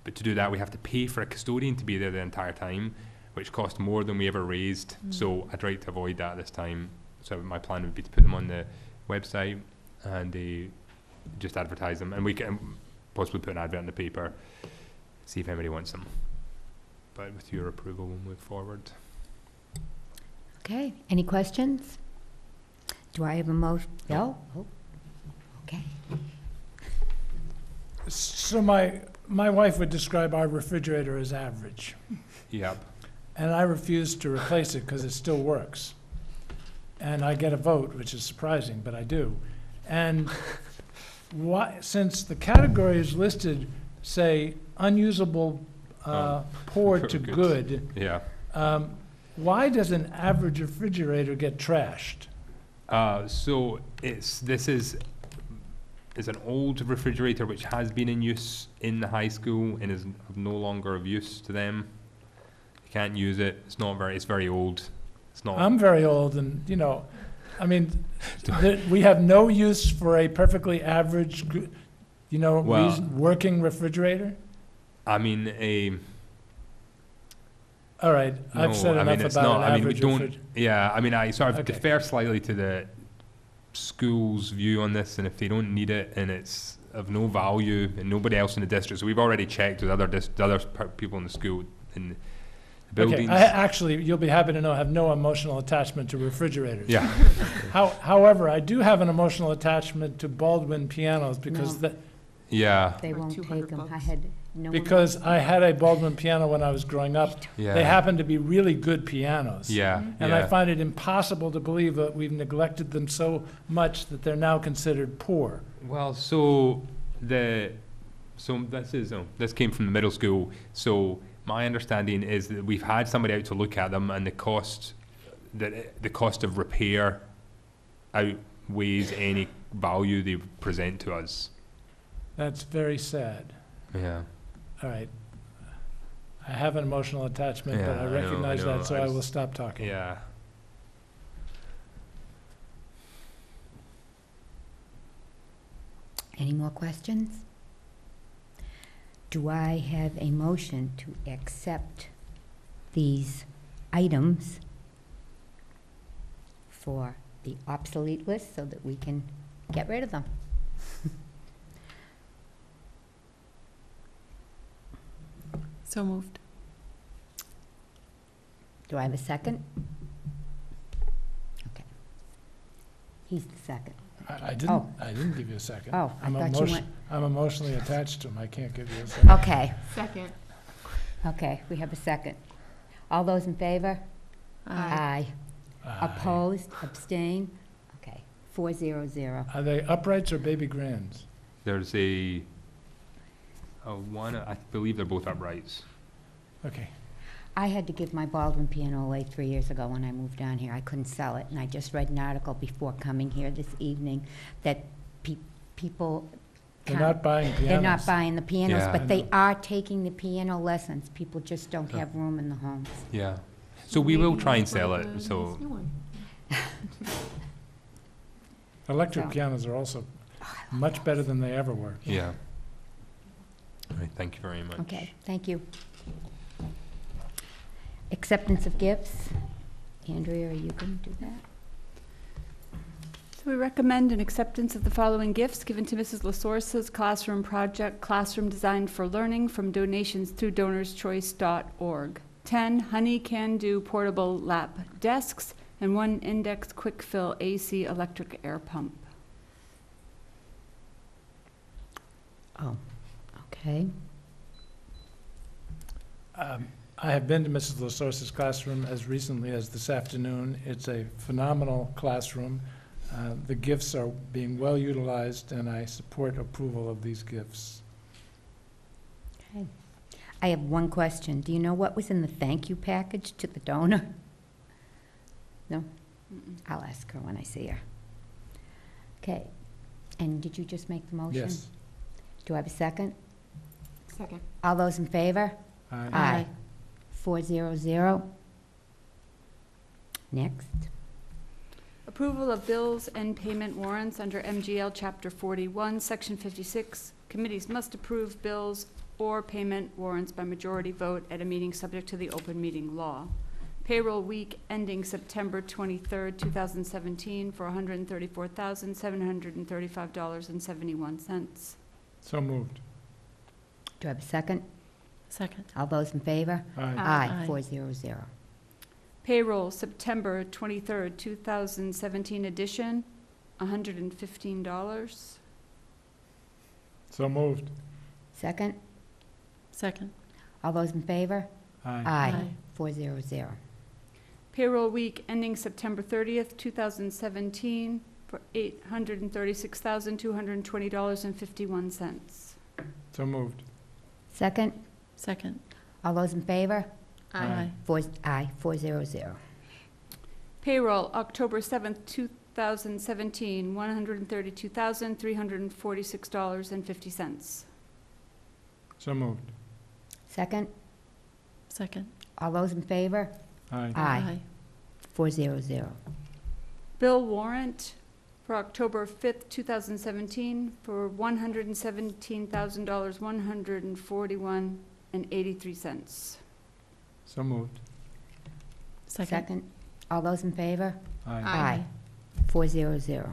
but to do that, we have to pay for a custodian to be there the entire time, which cost more than we ever raised. So I'd like to avoid that this time. So my plan would be to put them on the website and just advertise them, and we can possibly put an advert in the paper, see if anybody wants them. But with your approval, we'll move forward. Okay, any questions? Do I have a motion? No? Oh, okay. So my wife would describe our refrigerator as average, Yep. and I refuse to replace it because it still works. And I get a vote, which is surprising, but I do. And since the categories listed say unusable, poor to good, Yeah. why does an average refrigerator get trashed? So this is an old refrigerator which has been in use in the high school and is no longer of use to them. You can't use it. It's very old. It's not. I'm very old, and I mean, we have no use for a perfectly average, Well- working refrigerator. I mean, All right, I've said enough it's about not. an I mean, we average don't. refrigerator. Yeah, I mean, I sort of Okay. defer slightly to the school's view on this, and if they don't need it and it's of no value and nobody else in the district, so we've already checked with other people in the school in the buildings. Okay, I actually, you'll be happy to know, have no emotional attachment to refrigerators. Yeah. However, I do have an emotional attachment to Baldwin pianos because No. Yeah. They Like won't 200 take them. I bucks. had no one. because I had a Baldwin piano when I was growing up. Yeah. They happen to be really good pianos. Yeah. And I yeah. find it impossible to believe that we've neglected them so much that they're now considered poor. Well, this came from the middle school. So my understanding is that we've had somebody out to look at them, and the cost of repair outweighs any value they present to us. That's very sad. Yeah. All right. I have an emotional attachment, but Yeah, I I know, recognize I know. that, so I I was- will stop talking. Yeah. Any more questions? Do I have a motion to accept these items for the obsolete list so that we can get rid of them? So moved. Do I have a second? Okay. He's the second. I didn't, Oh. I didn't give you a second. Oh, I I'm thought you went, I'm emotionally attached to them. I can't give you a second. okay, Second. okay, we have a second. All those in favor? Aye. Opposed, abstain? Okay, 400. Are they uprights or baby grands? There's one. I believe they're both uprights. Okay. I had to give my Baldwin piano away 3 years ago when I moved down here. I couldn't sell it, and I just read an article before coming here this evening that people They're can't- not buying pianos. They're not buying the pianos, Yeah. but they are taking the piano lessons. People just don't Yeah. have room in the homes. Yeah. So we will Maybe try and that's one sell of it. the So nice new one. Electric So- pianos are also much better than they ever were. yeah. All right. Thank you very much. Okay, thank you. Acceptance of gifts. Andrea, are you going to do that? So we recommend an acceptance of the following gifts given to Mrs. LaSource's classroom project, Classroom Designed for Learning, from donations through donorschoice.org. 10 Honey Can Do portable lap desks, and 1 Index Quick Fill AC electric air pump. Oh, okay. I have been to Mrs. LaSource's classroom as recently as this afternoon. It's a phenomenal classroom. The gifts are being well utilized, and I support approval of these gifts. Okay. I have one question. Do you know what was in the thank you package to the donor? No? I'll ask her when I see her. Okay. And did you just make the motion? Yes. Do I have a second? Second. All those in favor? Aye. 400. Next. Approval of bills and payment warrants under MGL Chapter 41, Section 56. Committees must approve bills or payment warrants by majority vote at a meeting subject to the open meeting law. Payroll week ending September 23rd, 2017 for $134,735.71. So moved. Do I have a second? Second. All those in favor? Aye. Aye. 400. Payroll September 23rd, 2017 edition, $115. So moved. Second? Second. All those in favor? Aye. Aye. 400. Payroll week ending September 30th, 2017 for $836,220.51. So moved. Second? Second. All those in favor? Aye. 400. Payroll October 7th, 2017, $132,346.50. So moved. Second? Second. All those in favor? Aye. Aye. 400. Bill warrant for October 5th, 2017 for $117,141.83. So moved. Second. All those in favor? Aye. Aye. 400.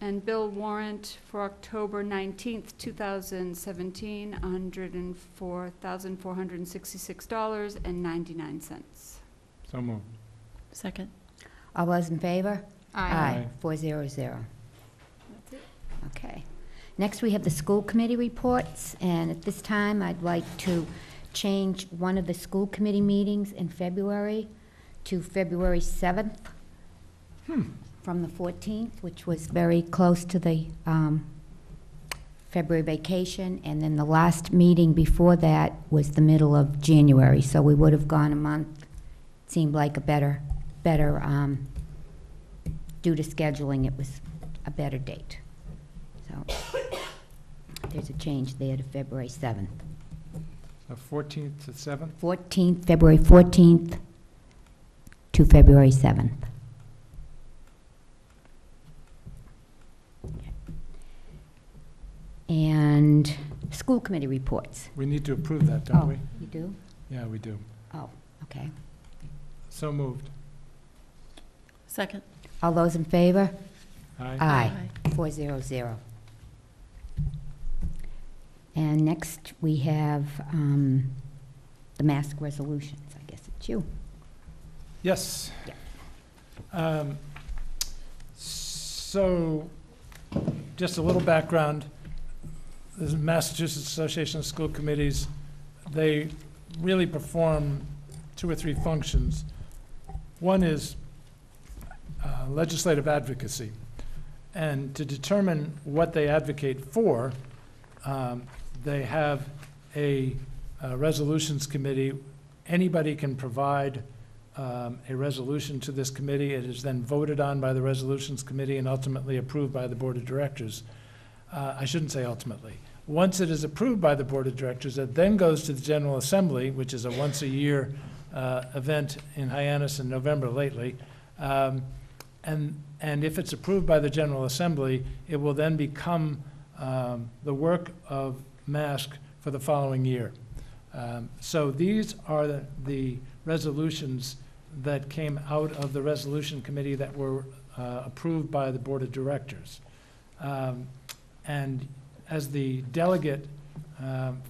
And bill warrant for October 19th, 2017, $104,466.99. So moved. Second. All those in favor? Aye. 400. That's it. Okay. Next, we have the school committee reports, and at this time, I'd like to change one of the school committee meetings in February to February 7th from the 14th, which was very close to the February vacation, and then the last meeting before that was the middle of January, so we would have gone a month. Seemed like a better, due to scheduling, it was a better date. So there's a change there to February 7th. So 14th to 7th? 14th, February 14th to February 7th. And school committee reports. We need to approve that, don't we? You do? Yeah, we do. Oh, okay. So moved. Second. All those in favor? Aye. Aye. 400. And next, we have the mask resolutions. I guess it's you. Yes. So, just a little background. The Massachusetts Association of School Committees, they really perform 2 or 3 functions. One is legislative advocacy. And to determine what they advocate for, they have a resolutions committee. Anybody can provide a resolution to this committee. It is then voted on by the resolutions committee and ultimately approved by the board of directors. I shouldn't say ultimately. Once it is approved by the board of directors, it then goes to the General Assembly, which is a once-a-year event in Hyannis in November lately. And if it's approved by the General Assembly, it will then become the work of MASC for the following year. So these are the resolutions that came out of the resolution committee that were approved by the board of directors. And as the delegate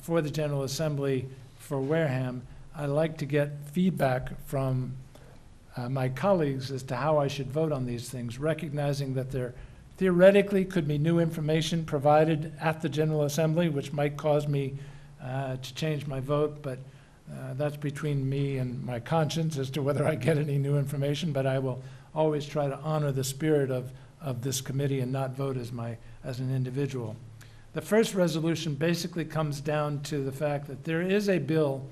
for the General Assembly for Wareham, I like to get feedback from my colleagues as to how I should vote on these things, recognizing that there theoretically could be new information provided at the General Assembly, which might cause me to change my vote, but that's between me and my conscience as to whether I get any new information, but I will always try to honor the spirit of this committee and not vote as an individual. The first resolution basically comes down to the fact that there is a bill,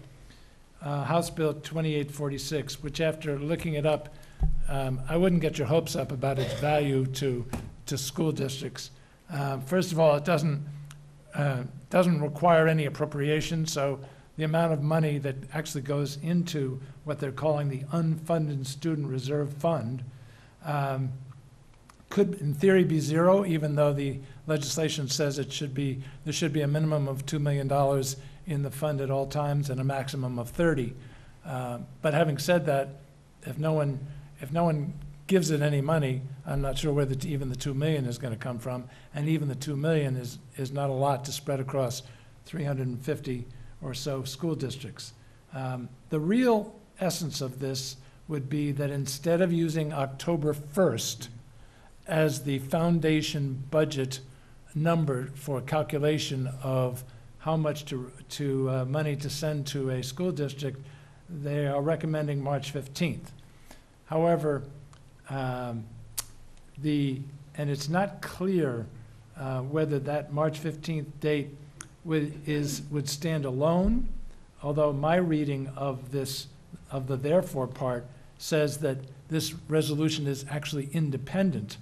House Bill 2846, which after looking it up, I wouldn't get your hopes up about its value to school districts. First of all, it doesn't require any appropriation, so the amount of money that actually goes into what they're calling the unfunded student reserve fund could, in theory, be zero, even though the legislation says there should be a minimum of $2 million in the fund at all times and a maximum of 30. But having said that, if no one gives it any money, I'm not sure where even the 2 million is going to come from, and even the 2 million is not a lot to spread across 350 or so school districts. The real essence of this would be that instead of using October 1st as the foundation budget number for calculation of how much money to send to a school district, they are recommending March 15th. However, and it's not clear whether that March 15th date would stand alone, although my reading of the therefore part says that this resolution is actually independent.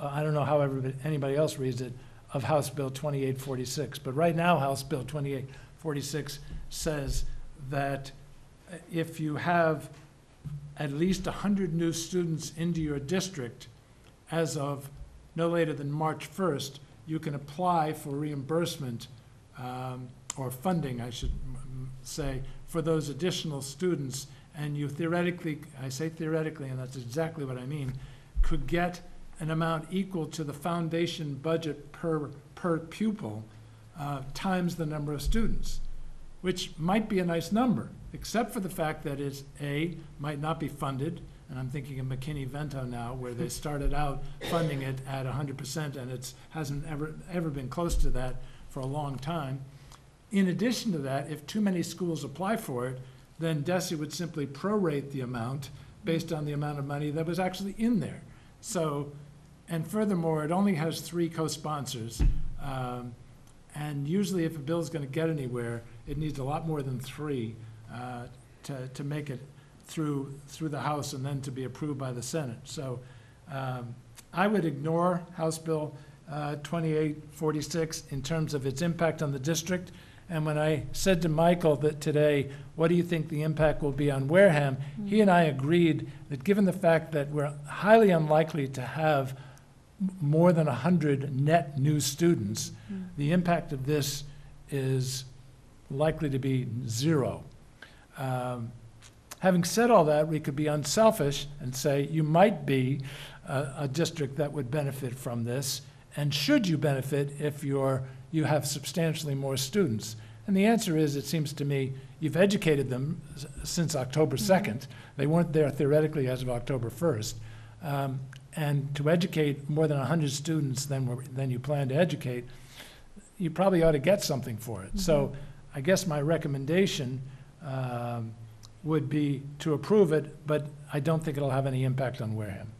I don't know how anybody else reads it, of House Bill 2846. But right now, House Bill 2846 says that if you have at least 100 new students into your district as of no later than March 1st, you can apply for reimbursement or funding, I should say, for those additional students. And you theoretically, I say theoretically, and that's exactly what I mean, could get an amount equal to the foundation budget per pupil times the number of students, which might be a nice number, except for the fact that it, might not be funded, and I'm thinking of McKinney-Vento now, where they started out funding it at 100%, and it hasn't ever been close to that for a long time. In addition to that, if too many schools apply for it, then DESE would simply prorate the amount based on the amount of money that was actually in there. So, and furthermore, it only has 3 co-sponsors, and usually if a bill is going to get anywhere, it needs a lot more than 3 to make it through the House and then to be approved by the Senate. So I would ignore House Bill 2846 in terms of its impact on the district. And when I said to Michael that today, what do you think the impact will be on Wareham? He and I agreed that given the fact that we're highly unlikely to have more than 100 net new students, the impact of this is likely to be 0. Having said all that, we could be unselfish and say you might be a district that would benefit from this, and should you benefit if you have substantially more students? And the answer is, it seems to me, you've educated them since October 2nd. They weren't there theoretically as of October 1st. And to educate more than 100 students than you plan to educate, you probably ought to get something for it. So I guess my recommendation would be to approve it, but I don't think it'll have any impact on Wareham.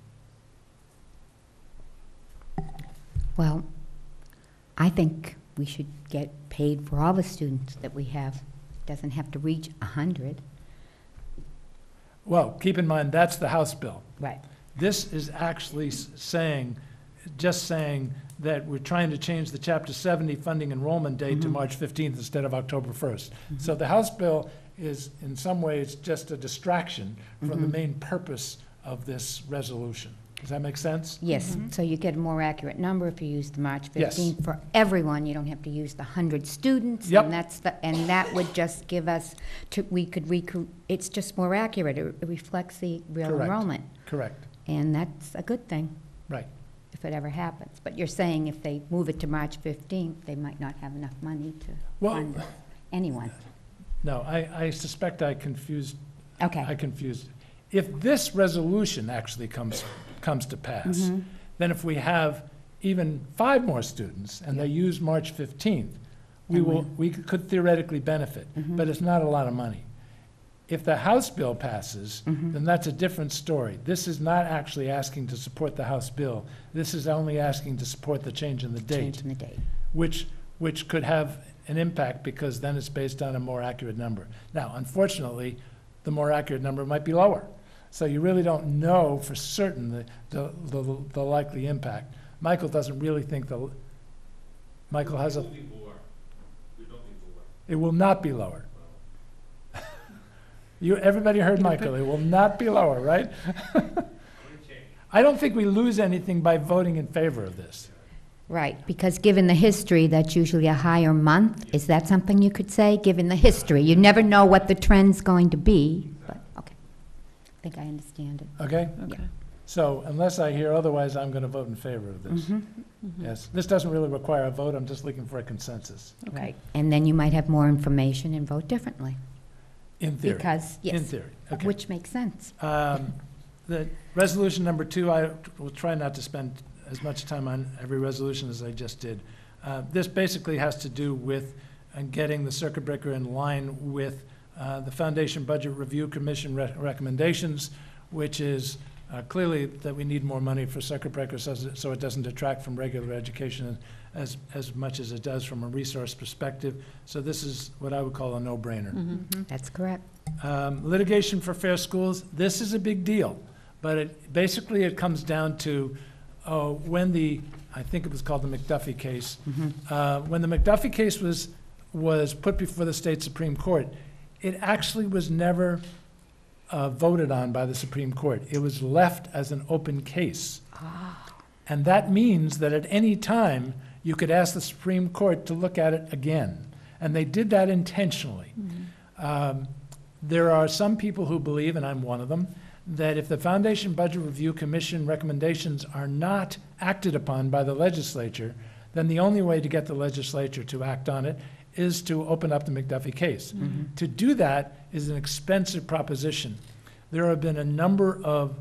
Well, I think we should get paid for all the students that we have. Doesn't have to reach 100. Well, keep in mind, that's the House bill. Right. This is actually just saying that we're trying to change the Chapter 70 funding enrollment date to March 15th instead of October 1st. So the House bill is, in some ways, just a distraction from the main purpose of this resolution. Does that make sense? Yes, so you get a more accurate number if you use the March 15th. Yes. For everyone, you don't have to use the 100 students. Yep. And that would just give us, it's just more accurate. It reflects the real Correct. enrollment. Correct. And that's a good thing. Right. If it ever happens. But you're saying if they move it to March 15th, they might not have enough money to fund anyone. No, I suspect I confused. Okay. I confused. If this resolution actually comes to pass, then if we have even 5 more students and they use March 15th, we could theoretically benefit, but it's not a lot of money. If the House bill passes, then that's a different story. This is not actually asking to support the House bill. This is only asking to support the change in the date. Change in the date. Which could have an impact because then it's based on a more accurate number. Now, unfortunately, the more accurate number might be lower. So you really don't know for certain the likely impact. Michael doesn't really think Michael has a. It will not be lower. Everybody heard Michael. It will not be lower, right? I don't think we lose anything by voting in favor of this. Right, because given the history, that's usually a higher month. Is that something you could say, given the history? You never know what the trend's going to be, but, okay. I think I understand it. Okay? Okay. So unless I hear otherwise, I'm going to vote in favor of this. Mhm. Yes, this doesn't really require a vote, I'm just looking for a consensus, Right, and then you might have more information and vote differently. in theory. Because, In yes, theory, okay. which makes sense. The resolution number 2, I will try not to spend as much time on every resolution as I just did. This basically has to do with getting the circuit breaker in line with the Foundation Budget Review Commission recommendations, which is clearly that we need more money for circuit breakers so it doesn't detract from regular education as much as it does from a resource perspective. So this is what I would call a no-brainer. That's correct. Litigation for fair schools, this is a big deal, but it comes down to when I think it was called the McDuffie case. When the McDuffie case was put before the state Supreme Court, it actually was never voted on by the Supreme Court. It was left as an open case. And that means that at any time, you could ask the Supreme Court to look at it again. And they did that intentionally. There are some people who believe, and I'm one of them, that if the Foundation Budget Review Commission recommendations are not acted upon by the legislature, then the only way to get the legislature to act on it is to open up the McDuffie case. To do that is an expensive proposition. There have been a number of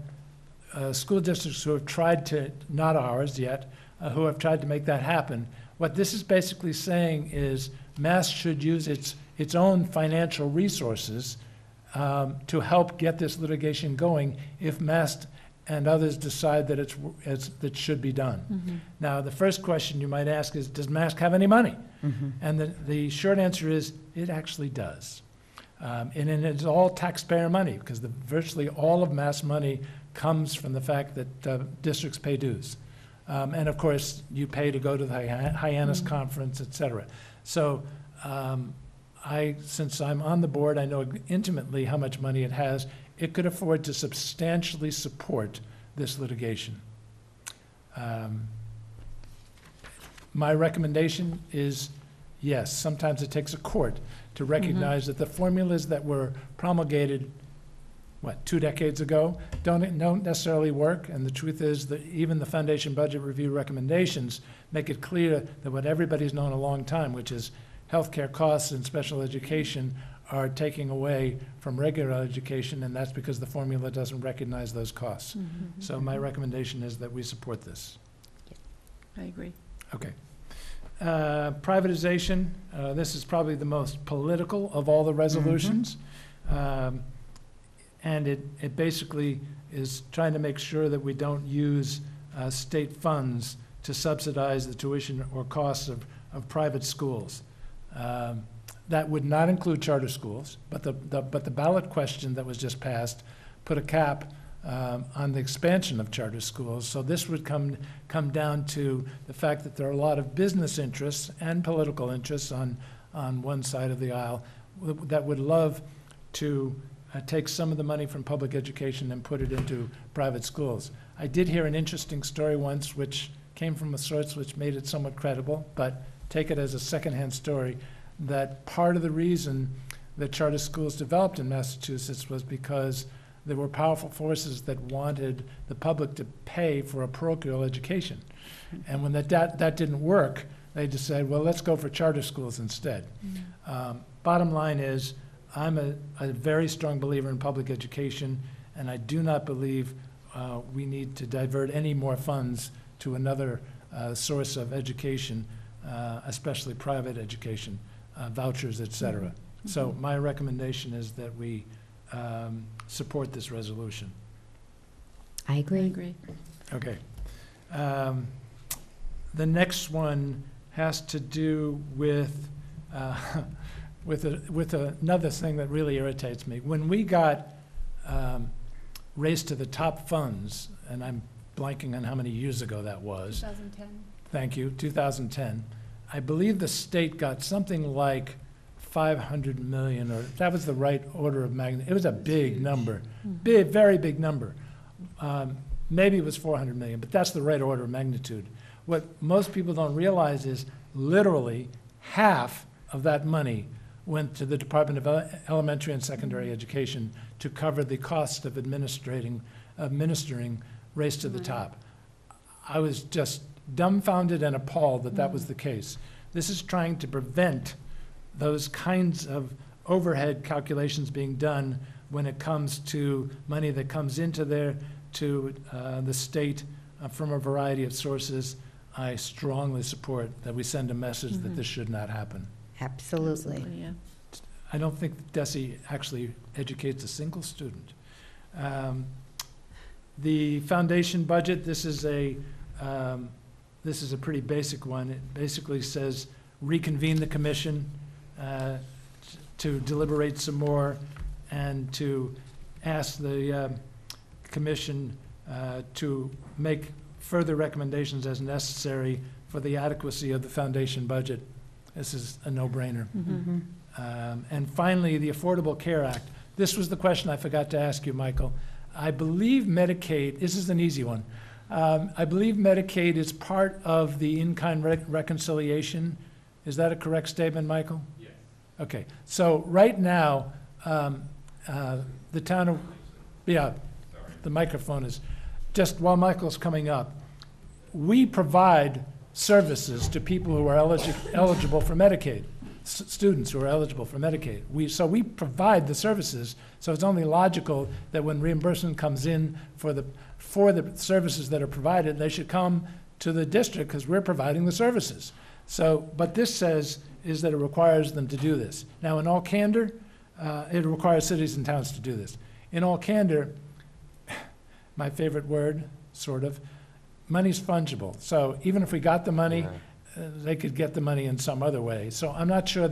school districts who have tried to, not ours yet, who have tried to make that happen. What this is basically saying is Mass should use its own financial resources to help get this litigation going if Mass and others decide that it should be done. Now, the first question you might ask is, does Mass have any money? And the short answer is, it actually does. And it's all taxpayer money, because virtually all of Mass money comes from the fact that districts pay dues. And of course, you pay to go to the Hyannis Conference, et cetera. So since I'm on the board, I know intimately how much money it has. It could afford to substantially support this litigation. My recommendation is, yes, sometimes it takes a court to recognize that the formulas that were promulgated, 2 decades ago, don't necessarily work. And the truth is that even the Foundation Budget Review recommendations make it clear that what everybody's known a long time, which is healthcare costs and special education are taking away from regular education, and that's because the formula doesn't recognize those costs. So my recommendation is that we support this. I agree. Okay. Privatization, this is probably the most political of all the resolutions. And it basically is trying to make sure that we don't use state funds to subsidize the tuition or costs of private schools. That would not include charter schools, but the ballot question that was just passed put a cap on the expansion of charter schools. So this would come down to the fact that there are a lot of business interests and political interests on one side of the aisle that would love to take some of the money from public education and put it into private schools. I did hear an interesting story once, which came from a source which made it somewhat credible, but take it as a secondhand story, that part of the reason that charter schools developed in Massachusetts was because there were powerful forces that wanted the public to pay for a parochial education. And when that didn't work, they decided, well, let's go for charter schools instead. Bottom line is, I'm a very strong believer in public education, and I do not believe we need to divert any more funds to another source of education, especially private education, vouchers, et cetera. So my recommendation is that we support this resolution. I agree. I agree. Okay. The next one has to do with another thing that really irritates me. When we got Race to the Top funds, and I'm blanking on how many years ago that was. 2010. Thank you, 2010. I believe the state got something like 500 million, or that was the right order of magnitude. It was a big number, very big number. maybe it was 400 million, but that's the right order of magnitude. What most people don't realize is literally half of that money went to the Department of Elementary and Secondary Education to cover the cost of administering Race to the Top. I was just dumbfounded and appalled that that was the case. This is trying to prevent those kinds of overhead calculations being done when it comes to money that comes into there to the state from a variety of sources. I strongly support that we send a message that this should not happen. Absolutely. Yeah. I don't think DESE actually educates a single student. The foundation budget, this is a pretty basic one. It basically says reconvene the commission to deliberate some more and to ask the commission to make further recommendations as necessary for the adequacy of the foundation budget. This is a no-brainer. And finally, the Affordable Care Act. This was the question I forgot to ask you, Michael. I believe Medicaid, this is an easy one. I believe Medicaid is part of the in-kind reconciliation. Is that a correct statement, Michael? Yes. Okay, so right now, the town of, the microphone is, just while Michael's coming up, we provide services to people who are eligible for Medicaid, students who are eligible for Medicaid. So we provide the services, so it's only logical that when reimbursement comes in for the services that are provided, they should come to the district because we're providing the services. So, but this says is that it requires them to do this. Now, in all candor, it requires cities and towns to do this. In all candor, my favorite word, sort of, money's fungible. So even if we got the money, they could get the money in some other way. So I'm not sure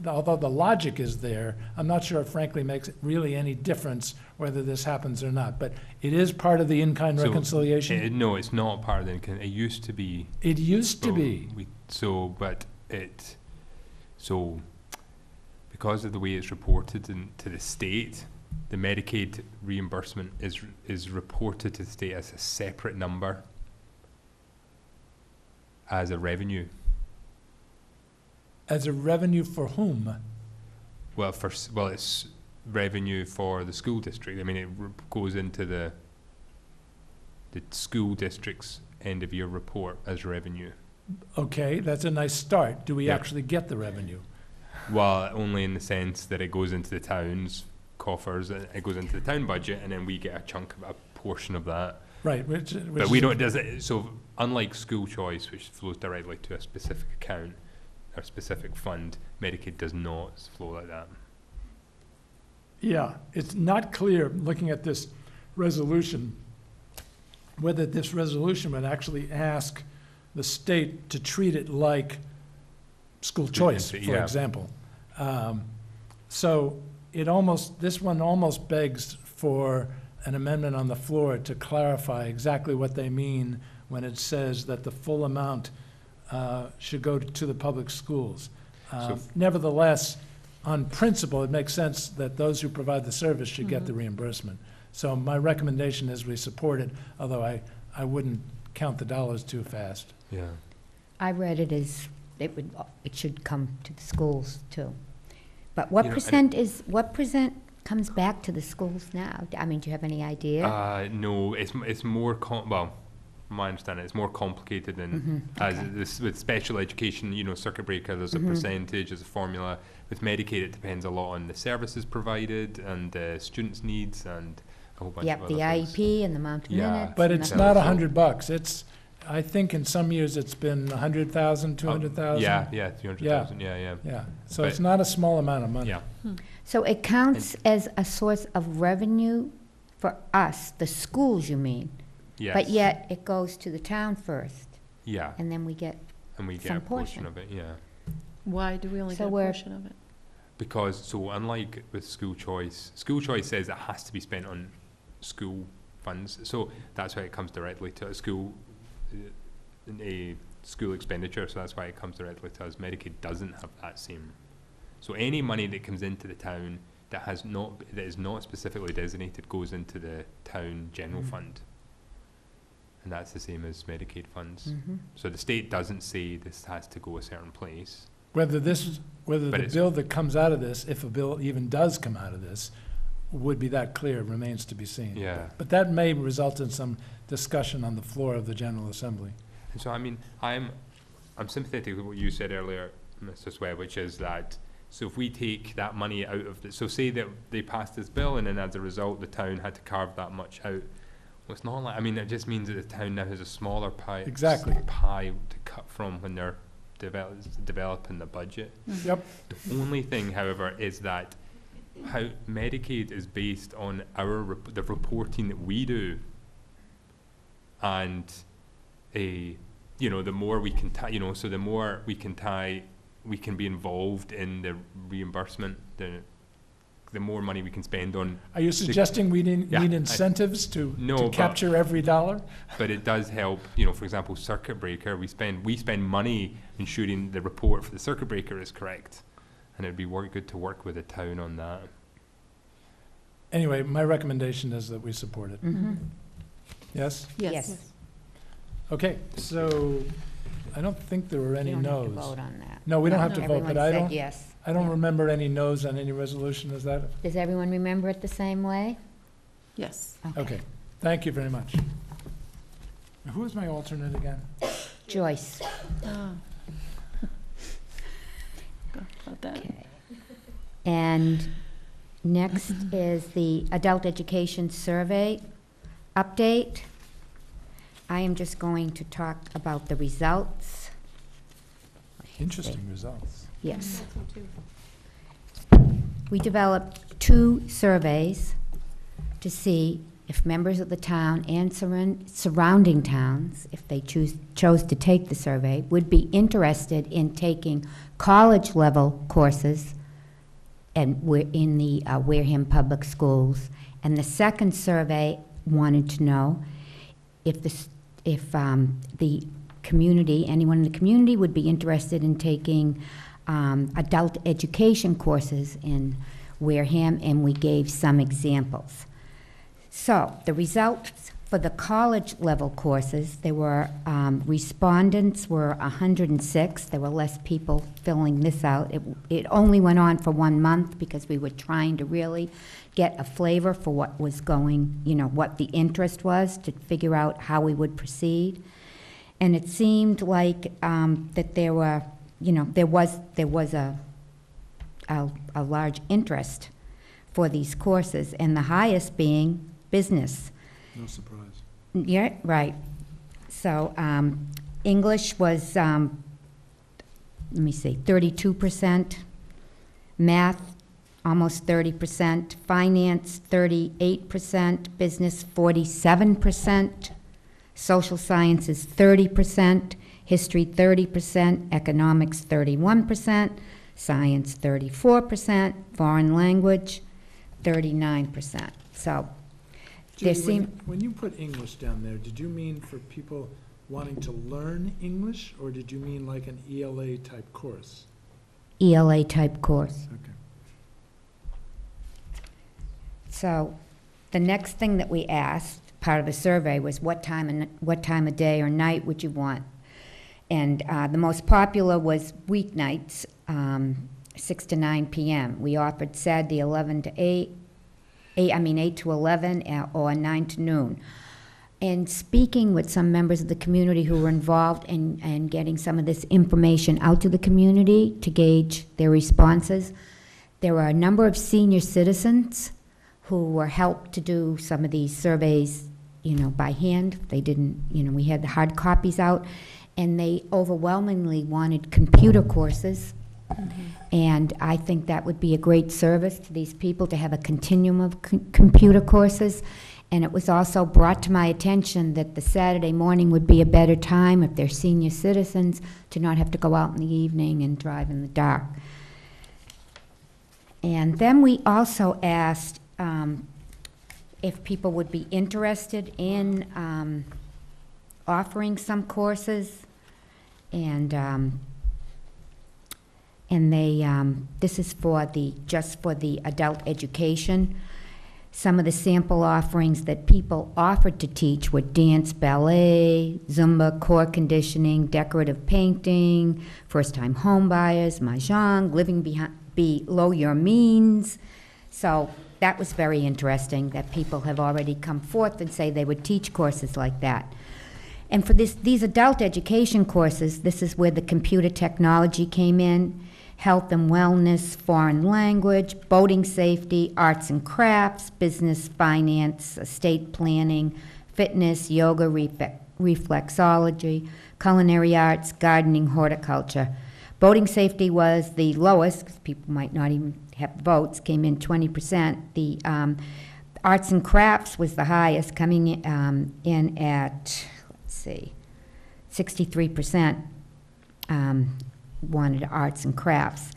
although the logic is there, I'm not sure it frankly makes really any difference whether this happens or not. But it is part of the in-kind reconciliation? No, it's not part of the in-kind. It used to be. It used to be. Because of the way it's reported to the state, the Medicaid reimbursement is reported to the state as a separate number as a revenue. As a revenue for whom? Well, it's revenue for the school district. I mean, it goes into the school district's end of year report as revenue. Okay, that's a nice start. Do we actually get the revenue? Well, only in the sense that it goes into the town's coffers, it goes into the town budget, and then we get a portion of that. Right, but we don't. So unlike school choice, which flows directly to a specific account or a specific fund, Medicaid does not flow like that. Yeah, it's not clear looking at this resolution whether this resolution would actually ask the state to treat it like school choice, for example. So this one almost begs for an amendment on the floor to clarify exactly what they mean when it says that the full amount should go to the public schools. Nevertheless, on principle, it makes sense that those who provide the service should get the reimbursement. So my recommendation is we support it, although I wouldn't count the dollars too fast. Yeah. I read it as it should come to the schools too. But what percent comes back to the schools now? I mean, do you have any idea? No, it's more well, from my understanding, it's more complicated than with special education. Circuit breaker, there's a percentage, there's a formula. With Medicaid, it depends a lot on the services provided and the students' needs and a whole bunch of other the things. IEP and the amount of minutes. But it's not $100. It's, I think in some years it's been 100,000, 200,000. Yeah, 300,000. Yeah. Yeah, so it's not a small amount of money. Yeah. So it counts as a source of revenue for us, the schools, you mean? Yes. But yet it goes to the town first, Yeah. and then we get And we get some a portion portion. of it. Yeah. Why do we only So get a we're- portion of it? Because unlike with school choice says it has to be spent on school funds. So that's why it comes directly to a school expenditure. So that's why it comes directly to us. Medicaid doesn't have that same. So any money that comes into the town that is not specifically designated goes into the town general fund. and that's the same as Medicaid funds. Mhm. So the state doesn't say this has to go a certain place. Whether But the it's- bill that comes out of this, if a bill even does come out of this, would be that clear remains to be seen. Yeah. But that may result in some discussion on the floor of the General Assembly. And so, I mean, I'm sympathetic with what you said earlier, Mr. Swebb, which is that, so if we take that money out of so say that they passed this bill and then as a result the town had to carve that much out. Well, it's not like, I mean, it just means that the town now has a smaller pie Exactly. to cut from when they're developing the budget. Yep. The only thing, however, is that how Medicaid is based on the reporting that we do, and you know, the more we can tie, you know, so the more we can tie, we can be involved in the reimbursement. The more money we can spend on. Are you suggesting we need Yeah, incentives to No, but- capture every dollar? But it does help, you know, for example, circuit breaker, we spend money ensuring the report for the circuit breaker is correct. And it'd be good to work with the town on that. Anyway, my recommendation is that we support it. Mhm. Yes? Yes. Okay, so I don't think there were any You don't have to no's. vote on that. No, we don't have to vote, but Everyone said yes. I don't Yeah. remember any no's on any resolution, is that? Does everyone remember it the same way? Yes. Okay, thank you very much. Who is my alternate again? Joyce. About that. Okay. And next is the Adult Education Survey update. I am just going to talk about the results. Interesting results. Yes. We developed 2 surveys to see if members of the town and surrounding towns, if they chose to take the survey, would be interested in taking college-level courses and we're in the Wareham Public Schools. And the second survey wanted to know if the community, anyone in the community would be interested in taking adult education courses in Wareham, and we gave some examples. So the results for the college-level courses, there were respondents were 106. There were less people filling this out. It only went on for 1 month because we were trying to really get a flavor for what was going, you know, what the interest was, to figure out how we would proceed. And it seemed like that there were, you know, there was a large interest for these courses, and the highest being business. No surprise. Yeah, right. So English was, let me see, 32%, math, almost 30%, finance, 38%, business, 47%, social sciences, 30%, history, 30%, economics, 31%, science, 34%, foreign language, 39%. So there Judy, seem, when you put English down there, did you mean for people wanting to learn English, or did you mean like an ELA type course? ELA type course. Okay. So the next thing that we asked, part of the survey, was what time of day or night would you want? And the most popular was weeknights, 6 to 9 p.m. We offered Saturday 8 to 11, or 9 to noon. And speaking with some members of the community who were involved in getting some of this information out to the community to gauge their responses, there were a number of senior citizens who were helped to do some of these surveys, you know, by hand. They didn't, you know, we had the hard copies out, and they overwhelmingly wanted computer courses. And I think that would be a great service to these people, to have a continuum of computer courses. And it was also brought to my attention that the Saturday morning would be a better time if they're senior citizens, to not have to go out in the evening and drive in the dark. And then we also asked if people would be interested in offering some courses. And they, this is just for the adult education. Some of the sample offerings that people offered to teach were dance, ballet, Zumba, core conditioning, decorative painting, first-time home buyers, mahjong, living below your means. So that was very interesting that people have already come forth and say they would teach courses like that. And for these adult education courses, this is where the computer technology came in, health and wellness, foreign language, boating safety, arts and crafts, business, finance, estate planning, fitness, yoga, reflexology, culinary arts, gardening, horticulture. Boating safety was the lowest, because people might not even have boats, came in 20%. The arts and crafts was the highest, coming in at, let's see, 63%. Wanted arts and crafts,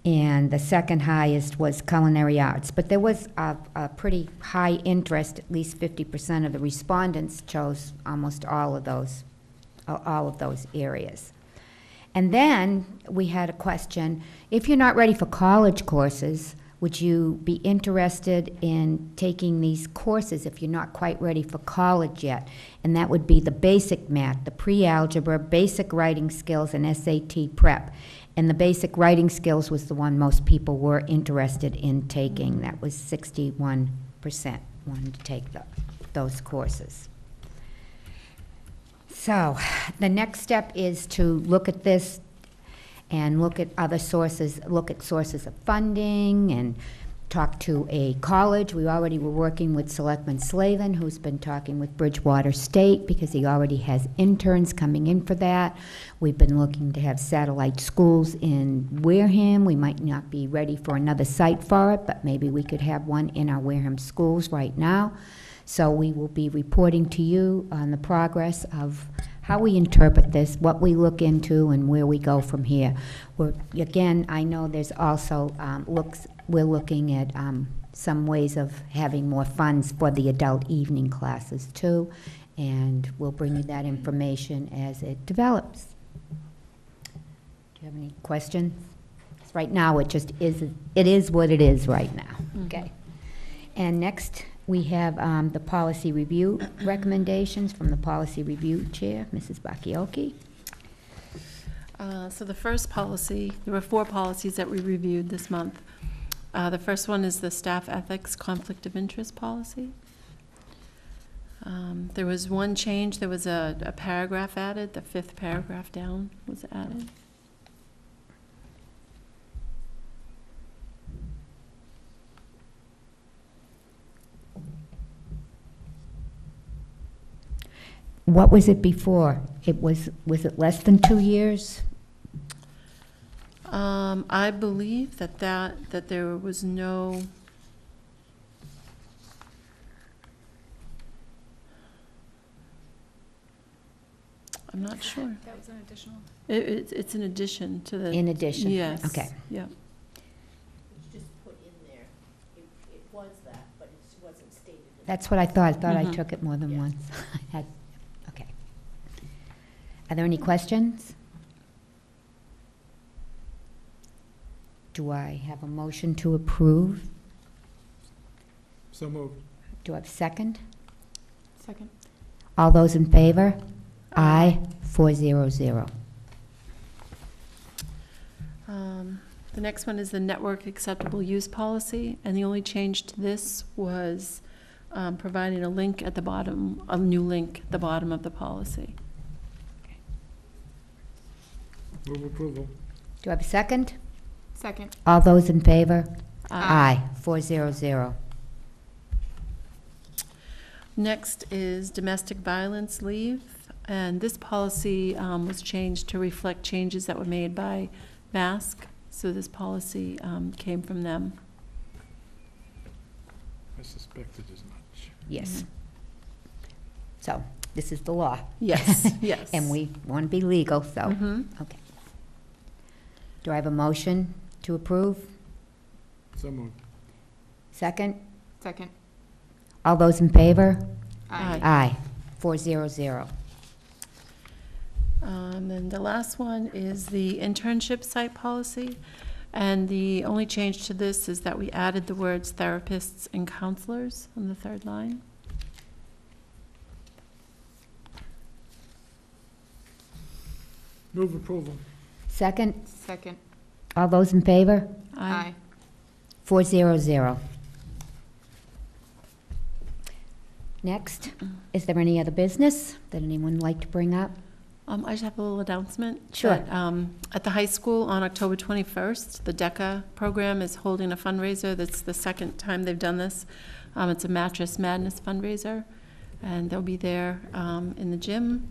and the second highest was culinary arts. But there was a pretty high interest. At least 50% of the respondents chose almost all of those areas. And then we had a question: if you're not ready for college courses, would you be interested in taking these courses if you're not quite ready for college yet? And that would be the basic math, the pre-algebra, basic writing skills, and SAT prep. And the basic writing skills was the one most people were interested in taking. That was 61% wanted to take those courses. So the next step is to look at this and look at other sources, look at sources of funding, and talk to a college. We already were working with Selectman Slavin, who's been talking with Bridgewater State, because he already has interns coming in for that. We've been looking to have satellite schools in Wareham. We might not be ready for another site for it, but maybe we could have one in our Wareham schools right now. So we will be reporting to you on the progress of how we interpret this, what we look into, and where we go from here. Again, I know there's also we're looking at some ways of having more funds for the adult evening classes too, and we'll bring you that information as it develops. Do you have any questions? Right now, it just is. It is what it is right now. Mm-hmm. Okay. And next, we have the policy review recommendations from the policy review chair, Mrs. Bakioki. So the first policy, there were 4 policies that we reviewed this month. The first one is the staff ethics conflict of interest policy. There was one change. There was a paragraph added. The 5th paragraph down was added. What was it before? Was it less than 2 years? I believe that there was no. I'm not sure. That was an additional. It's an addition to the. In addition? Yes. Okay. Yeah. It's just put in there. It was that, but it wasn't stated. That's what I thought. I thought I Mhm. took it more than Yeah. once. Okay. Are there any questions? Do I have a motion to approve? So moved. Do I have a second? Second. All those in favor? Aye. 400. The next one is the network acceptable use policy, and the only change to this was providing a link at the bottom, a new link at the bottom of the policy. Move approval. Do I have a second? Second. All those in favor? Aye. 400. Next is domestic violence leave, and this policy was changed to reflect changes that were made by MASC, so this policy came from them. I suspected as much. Yes. So, this is the law. Yes, yes. And we want to be legal, so, Mhm. okay. Do I have a motion to approve? So moved. Second? Second. All those in favor? Aye. Aye. 400. Then the last one is the internship site policy. And the only change to this is that we added the words therapists and counselors on the third line. Move approval. Second, Second. all those in favor? Aye. 400. Next, is there any other business that anyone would like to bring up? I just have a little announcement. Sure. That, at the high school on October 21st, the DECA program is holding a fundraiser. That's the second time they've done this. It's a Mattress Madness fundraiser, and they'll be there in the gym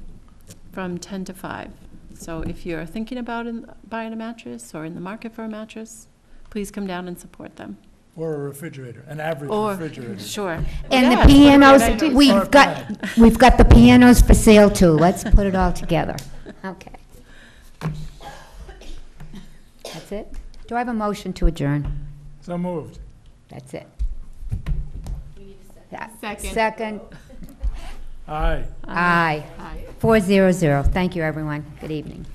from 10 to 5. So if you're thinking about buying a mattress or in the market for a mattress, please come down and support them. Or a refrigerator, an average Or, refrigerator. sure. And Yeah, the pianos, it's what we've got the pianos for sale too. Let's put it all together. Okay. That's it? Do I have a motion to adjourn? So moved. That's it. Second. Second. Aye. Aye. 400. Thank you, everyone. Good evening.